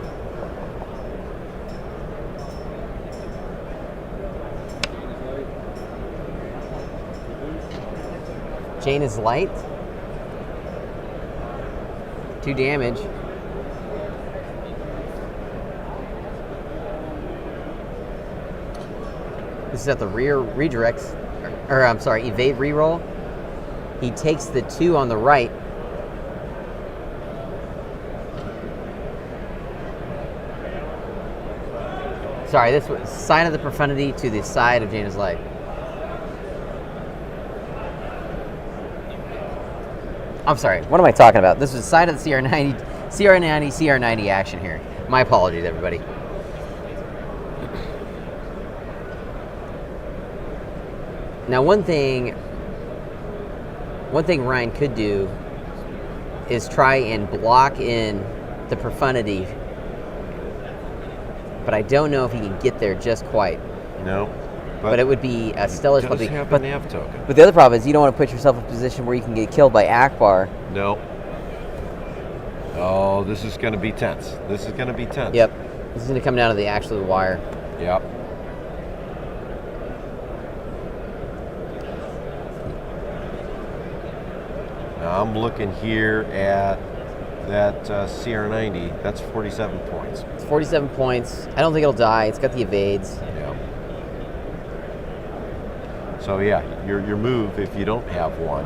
Jane is light. 2 damage. This is at the rear redirects, or I'm sorry, evade reroll. He takes the 2 on the right. Sorry, this was side of the profundity to the side of Jaina's light. I'm sorry, what am I talking about? This was side of the CR90 action here. My apologies, everybody. Now, one thing Ryan could do is try and block in the profundity, but I don't know if he can get there just quite. No. But it would be a stellar public. Have a nav token. But the other problem is you don't want to put yourself in a position where you can get killed by Akbar. No. Oh, this is going to be tense. This is going to be tense. Yep. This is going to come down to the actual wire. Yep. Now I'm looking here at that CR90. That's 47 points. It's 47 points. I don't think it'll die. It's got the evades. Yeah. So yeah, your move, if you don't have one,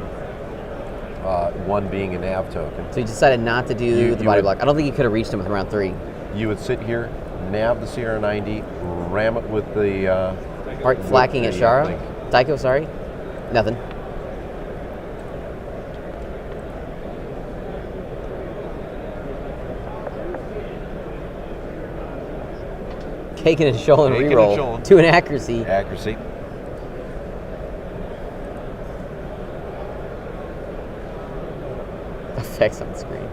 one being a nav token. So you decided not to do the body block. I don't think you could have reached him with round 3. You would sit here, nav the CR90, ram it with the... Art flacking at Shara? Daiko, sorry? Nothing. Taking a shoal and reroll to an accuracy. Accuracy. Effects on the screen.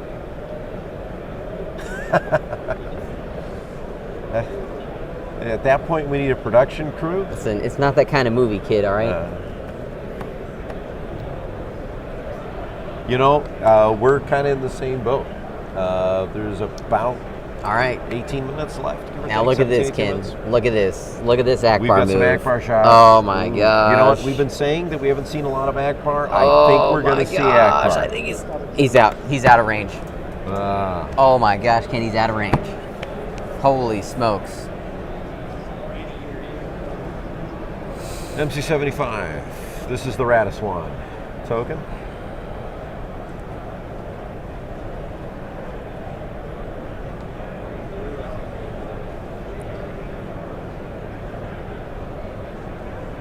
At that point, we need a production crew. Listen, it's not that kind of movie, kid, all right? We're kind of in the same boat. There's about 18 minutes left. Now look at this, Ken. Look at this. Look at this Akbar We've got move. some Akbar shots. Oh my gosh. You know what? We've been saying that we haven't seen a lot of Akbar. I think we're going to see Akbar. I think he's out. He's out of range. Oh my gosh, Ken, he's out of range. Holy smokes. MC75. This is the Raddus one. Token.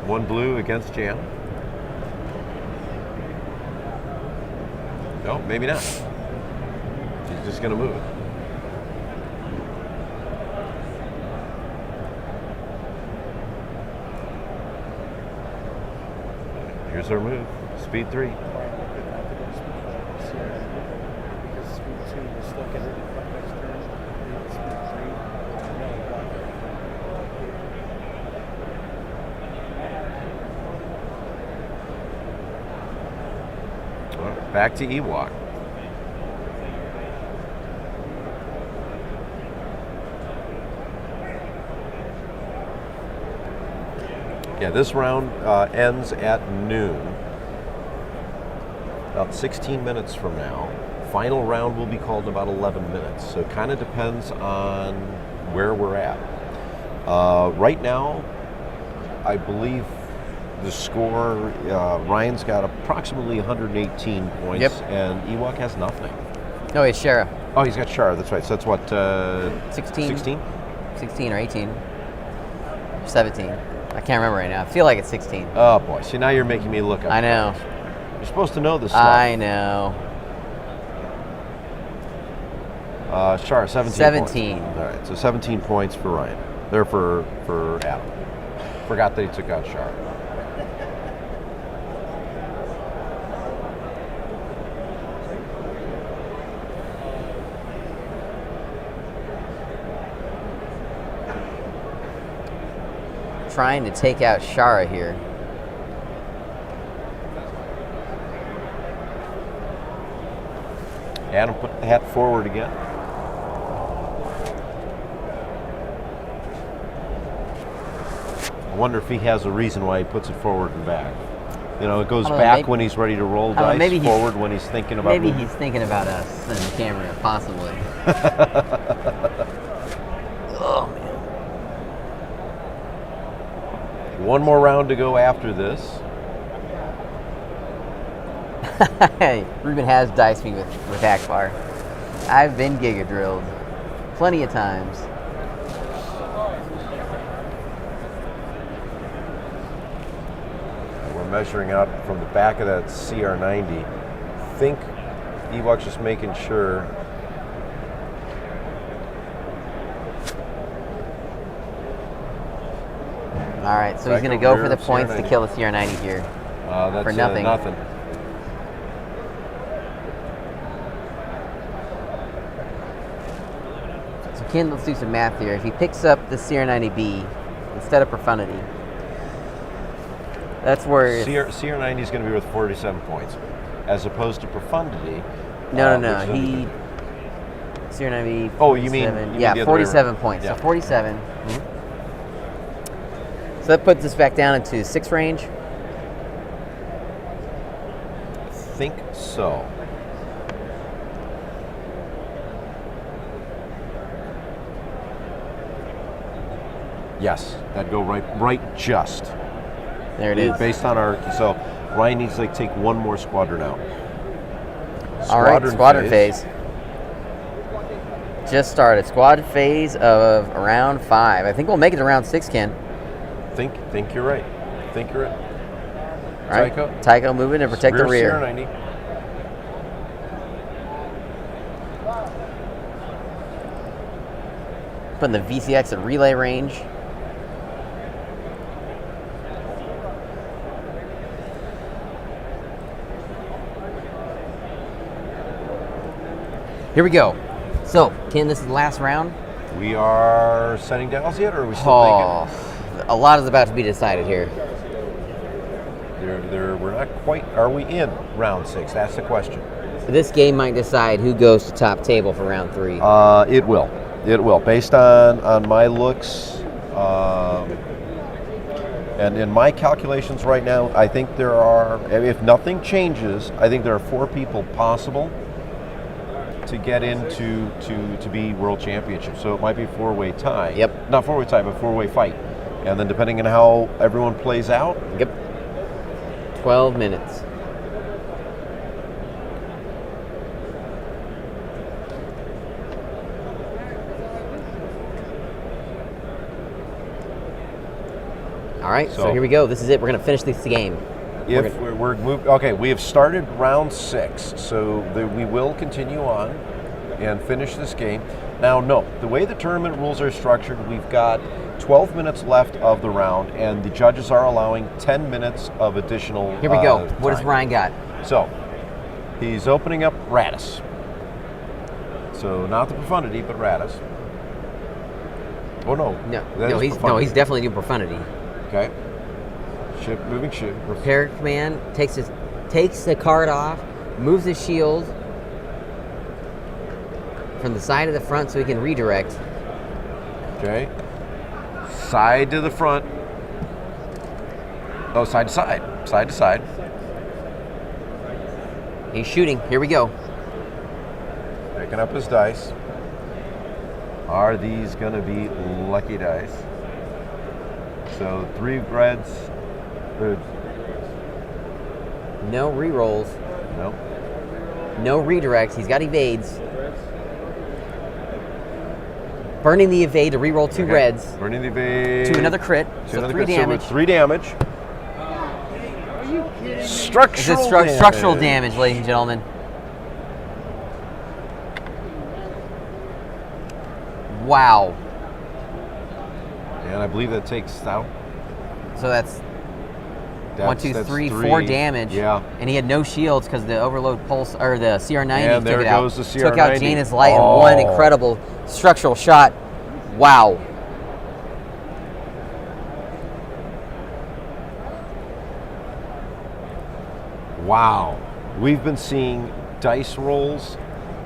One blue against Jam. No, maybe not. She's just going to move it. Here's our move. Speed 3. Back to Ewok. Yeah, this round ends at noon. About 16 minutes from now. Final round will be called in about 11 minutes. So it kind of depends on where we're at. Right now, I believe the score, Ryan's got approximately 118 points, Yep. and Ewok has nothing. No, it's Shara. Oh, he's got Shara, that's right. So that's what, 16? 16? 16 or 18. 17. I can't remember right now. I feel like it's 16. Oh, boy. See, now you're making me look up. I know. You're supposed to know this stuff. I know. Shara, 17 17. points. All right, so 17 points for Ryan. There for Adam. Forgot that he took out Shara. Trying to take out Shara here. Adam put the hat forward again. I wonder if he has a reason why he puts it forward and back. You know, it goes I don't know, back maybe- when he's ready to roll I don't know, dice, maybe he's- forward when he's thinking about Maybe moving. he's thinking about us and the camera, possibly. Oh, man. One more round to go after this. Hey, Ruben has diced me with Akbar. I've been Giga drilled plenty of times. We're measuring out from the back of that CR90. Think Ewok's just making sure. All right, so he's Back going to go over for the here, points to CR90. kill the CR90 here. That's For nothing. nothing. So Ken, let's do some math here. If he picks up the CR90B instead of Profundity, that's where... CR90 is going to be worth 47 points, as opposed to Profundity. No. which is He... CR90B... Oh, you mean- 47. you mean yeah, the other 47 way. points. Yeah. So 47. So that puts us back down into 6 range. think so. Yes, that'd go right just. There it is. Based on our, so Ryan needs to take one more squadron out. All right, squadron phase. Just started. Squad phase of round 5. I think we'll make it to round 6, Ken. Think you're right. Think you're right. All right. Tycho. Tycho moving to protect the rear. CR90. Putting the VCX at relay range. Here we go. So, Ken, this is the last round. We are setting dials yet, or are we still thinking? A lot is about to be decided here. We're not quite. Are we in round 6? That's the question. This game might decide who goes to top table for round 3. It will. It will. Based on my looks, and in my calculations right now, I think there are, if nothing changes, I think there are 4 people possible to get into to be world championship. So it might be a 4-way tie. Yep. Not 4-way tie, but 4-way fight. And then depending on how everyone plays out. Yep. 12 minutes. All right, so here we go. This is it. We're going to finish this game. If we're moved, okay, we have started round 6, so we will continue on and finish this game. Now, no, the way the tournament rules are structured, we've got 12 minutes left of the round, and the judges are allowing 10 minutes of additional Here we go. What does time. Ryan got? So, he's opening up Radis. So, not the profundity, but Radis. Oh, no. He's definitely doing profundity. Okay. Ship, moving ship. Repair command takes the card off, moves his shield from the side to the front so he can redirect. Okay. Side to the front. Oh, side to side. Side to side. He's shooting. Here we go. Picking up his dice. Are these going to be lucky dice? So 3 reds. No rerolls. No. No redirects. He's got evades. Burning the evade to reroll 2 reds. Burning the evade. To another crit. To So another 3 crit. damage. So 3 damage. Structural This is damage. structural damage, ladies and gentlemen. Wow. And I believe that takes out. So that's 1, 2, that's 3, 4 damage. Yeah. And he had no shields because the overload pulse or the CR90 And there took it out. goes the Took out CR90. Jaina's light Oh. and one incredible structural shot. Wow. Wow. We've been seeing dice rolls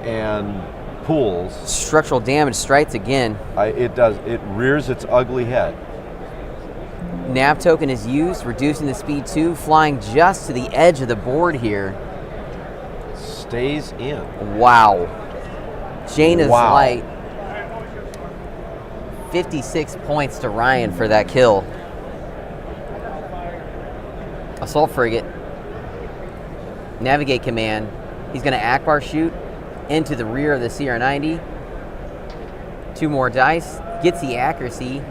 and pools. Structural damage strikes again. It rears its ugly head. Nav token is used, reducing the speed 2, flying just to the edge of the board here. Stays in. Wow. Jaina's Wow. light. 56 points to Ryan for that kill. Assault frigate. Navigate command. He's going to Akbar shoot into the rear of the CR90. 2 more dice. Gets the accuracy.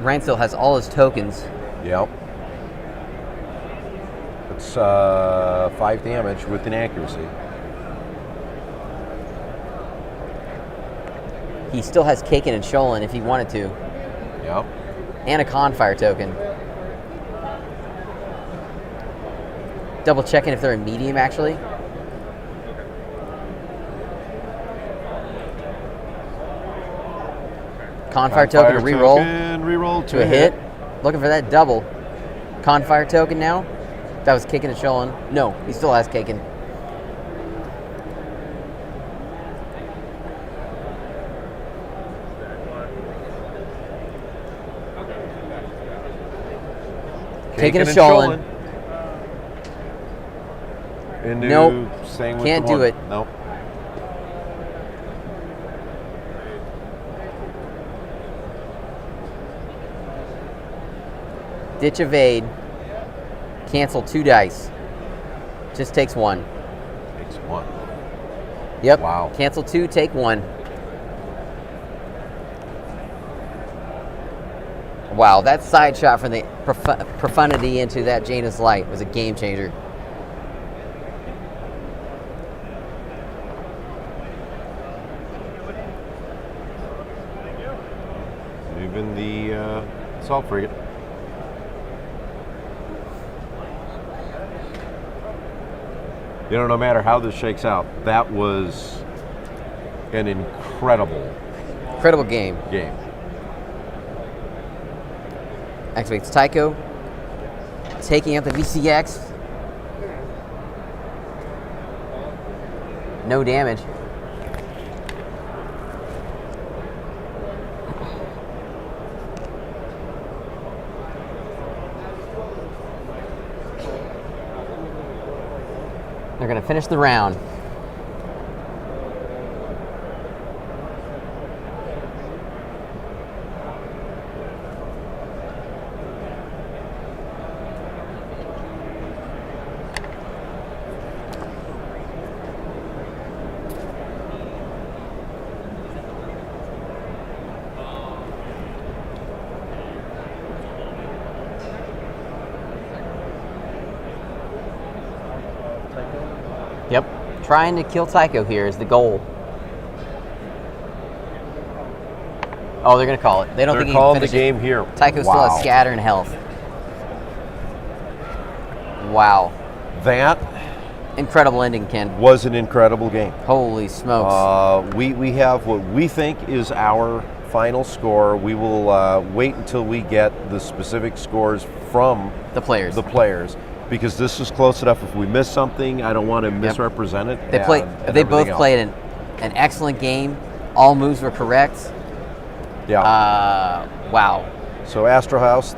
Ryan still has all his tokens. Yep. It's 5 damage with inaccuracy. He still has Kaken and Sholin if he wanted to. Yep. And a Confire token. Double checking if they're in medium actually. Confire token to reroll Reroll to a hit. Looking for that double. Confire token now. That was Kaken and Sholin. No, he still has Kaken. Kaken and Sholin. Into Nope. staying with Can't the do one. it. Nope. Ditch evade. Cancel 2 dice. Just takes 1. Takes 1. Yep. Wow. Cancel 2, take 1. Wow, that side shot from the profundity into that Jaina's light was a game changer. Moving the assault frigate. You know, no matter how this shakes out, that was an incredible Game. game. Activates Tycho. Taking out the VCX. No damage. They're going to finish the round. Yep. Trying to kill Tycho here is the goal. Oh, they're going to call it. They don't They're think he can calling the finish it. game here. Tycho still has scatter and health. Wow. That Incredible ending, Ken. was an incredible game. Holy smokes. We have what we think is our final score. We will wait until we get the specific scores from the players. Because this is close enough. If we miss something, I don't want to misrepresent it. They both played an excellent game. All moves were correct. Yeah. Wow. So Astro House,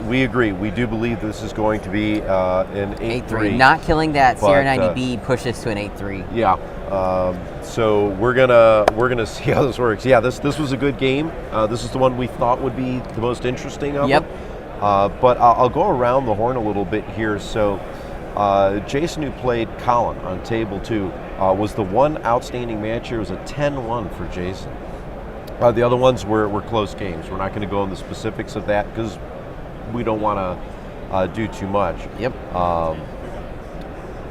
we agree. We do believe this is going to be an 8-3. Not killing that Sierra 90B pushes to an 8-3. Yeah. So we're gonna see how this works. Yeah, this was a good game. This is the one we thought would be the most interesting of them. But I'll go around the horn a little bit here. So Jason, who played Colin on table 2, was the one outstanding match here. It was a 10-1 for Jason. The other ones were close games. We're not going to go into the specifics of that because we don't want to do too much.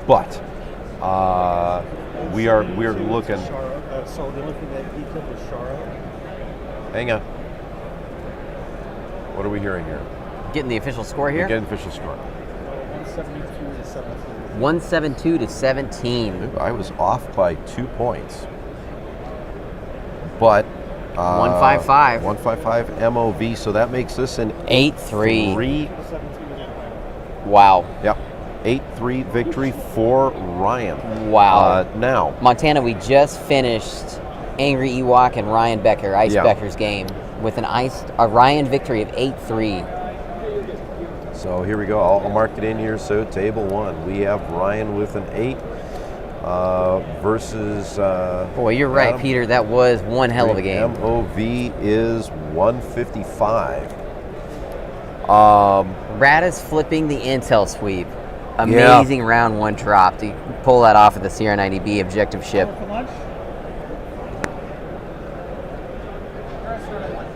But we're looking. So the only thing that he took was Shara. Hang on. What are we hearing here? Getting the official score here? Getting the official score. 172 to 17. 172 to 17. I was off by 2 points. But 155. 155 MOV, so that makes this an 8-3. Wow. Yep. 8-3 victory for Ryan. Wow. Now, Montana, we just finished Angry Ewok and Ryan Becker, Becker's game, with a Ryan victory of 8-3. So here we go. I'll mark it in here. So table 1, we have Ryan with an 8 versus. Boy, you're right, Adam. Peter. That was one hell of a game. MOV is 155. Rada's flipping the intel sweep. Amazing round 1 drop to pull that off of the Sierra 90B objective ship.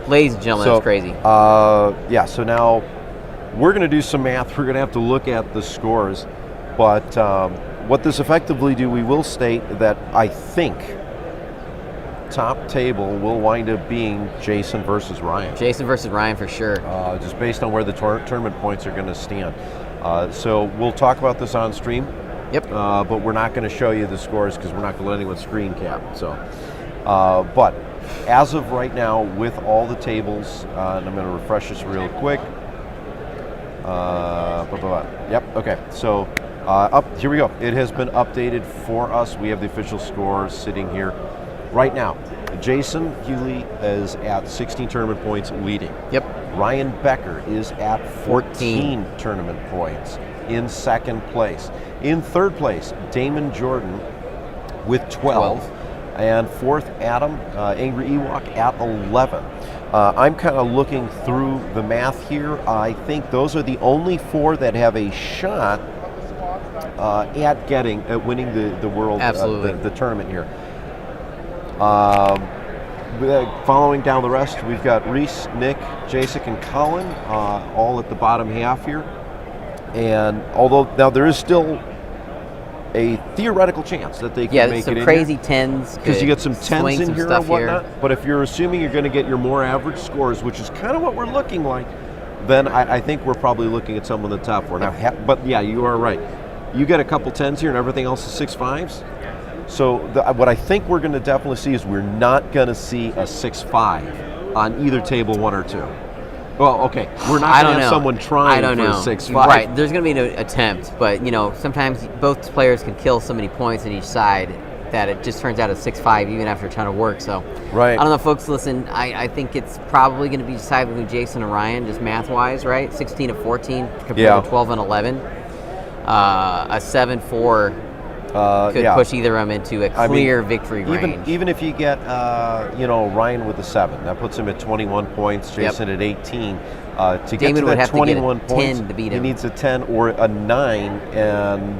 Ladies and gentlemen, that's crazy. So now we're going to do some math. We're going to have to look at the scores. But what this effectively do, we will state that I think top table will wind up being Jason versus Ryan. Jason versus Ryan for sure. Just based on where the tournament points are going to stand. So we'll talk about this on stream. Yep. But we're not going to show you the scores because we're not going to let anyone screen cap. So, but as of right now, with all the tables, and I'm going to refresh this real quick. Yep. Okay. So here we go. It has been updated for us. We have the official scores sitting here right now. Jason Hewley is at 16 tournament points, leading. Yep. Ryan Becker is at 14 tournament points in second place. In third place, Damon Jordan with 12. And fourth, Adam, Angry Ewok at 11. I'm kind of looking through the math here. I think those are the only 4 that have a shot at winning the world, the tournament here. Following down the rest, we've got Reese, Nick, Jacek, and Colin, all at the bottom half here. And although now there is still a theoretical chance that they can make it in. Yeah, some crazy 10s. Because you get some 10s in here and whatnot. But if you're assuming you're going to get your more average scores, which is kind of what we're looking like, then I think we're probably looking at some of the top 4. Now, but yeah, you are right. You get a couple 10s here and everything else is 6.5s. So what I think we're going to definitely see is we're not going to see a 6.5 on either table 1 or 2. Well, okay, we're not going to have someone trying for a 6.5. Right, there's going to be an attempt, but sometimes both players can kill so many points on each side that it just turns out a 6.5 even after a ton of work. So right. I don't know, folks. Listen, I think it's probably going to be decided between Jason and Ryan, just math-wise, right? 16 to 14 compared to 12 and 11. A 7-4 could push either of them into a clear victory range. Even if you get Ryan with a 7, that puts him at 21 points. Jason at 18. To get Damon to would that have 21 to get a points, 10 to beat him. He needs a 10 or a 9, and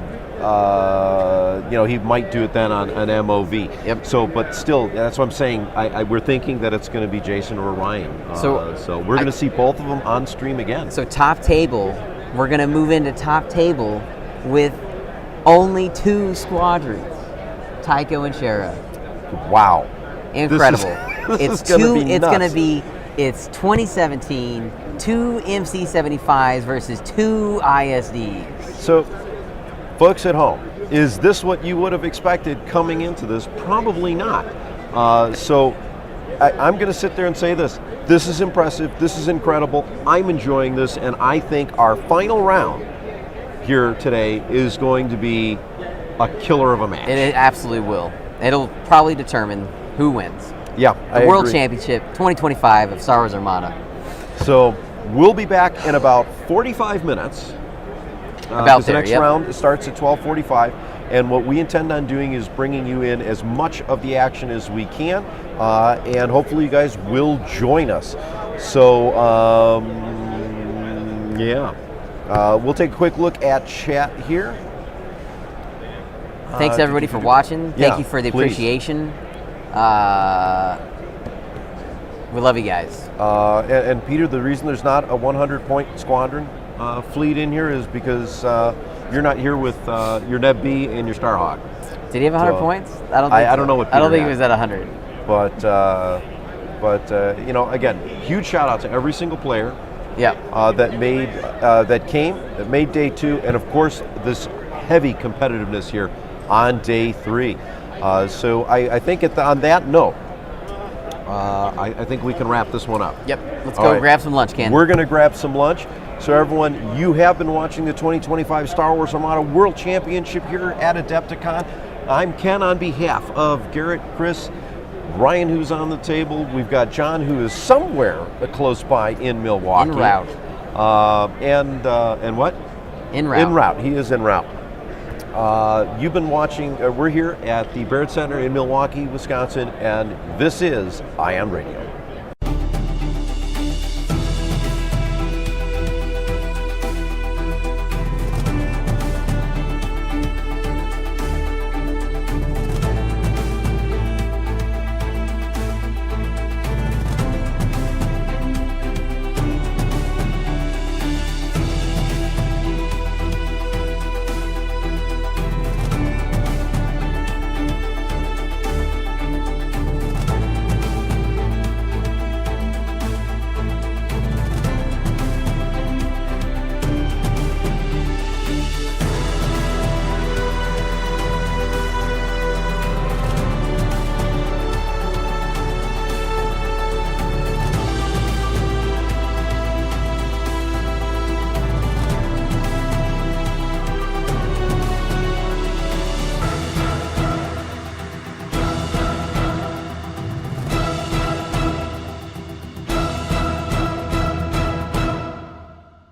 he might do it then on an MOV. Yep. So, but still, that's what I'm saying. We're thinking that it's going to be Jason or Ryan. So we're going to see both of them on stream again. So top table, we're going to move into top table with only 2 squadrons, Tycho and Shara. Wow. Incredible. This It's is gonna be it's nuts. going to be It's 2017, 2 MC75s versus 2 ISDs. So, folks at home, is this what you would have expected coming into this? Probably not. So I'm going to sit there and say this. This is impressive. This is incredible. I'm enjoying this, and I think our final round here today is going to be a killer of a match. It absolutely will. It'll probably determine who wins. Yeah, The World Championship 2025 of Star Wars Armada. So we'll be back in about 45 minutes. About the there, next yep. round starts at 12:45, and what we intend on doing is bringing you in as much of the action as we can, and hopefully you guys will join us. So, we'll take a quick look at chat here. Thanks everybody for watching. Thank Yeah, you for the please. appreciation. We love you guys. And Peter, the reason there's not a 100-point squadron fleet in here is because you're not here with your Neb B and your Starhawk. Did he have 100 So, points? I don't think I so. don't know what I don't Peter think he had. was at 100. But you know, again, huge shout out to every single player Yeah. that made day 2, and of course this heavy competitiveness here on day 3. So I think on that note, I think we can wrap this one up. Yep. Let's All go right. grab some lunch, Ken. We're going to grab some lunch. So everyone, you have been watching the 2025 Star Wars Armada World Championship here at Adepticon. I'm Ken on behalf of Garrett, Chris, Ryan, who's on the table. We've got John, who is somewhere close by in Milwaukee. En route. And what? En route. En route. He is en route. You've been watching, we're here at the Baird Center in Milwaukee, Wisconsin, and this is Ion Radio.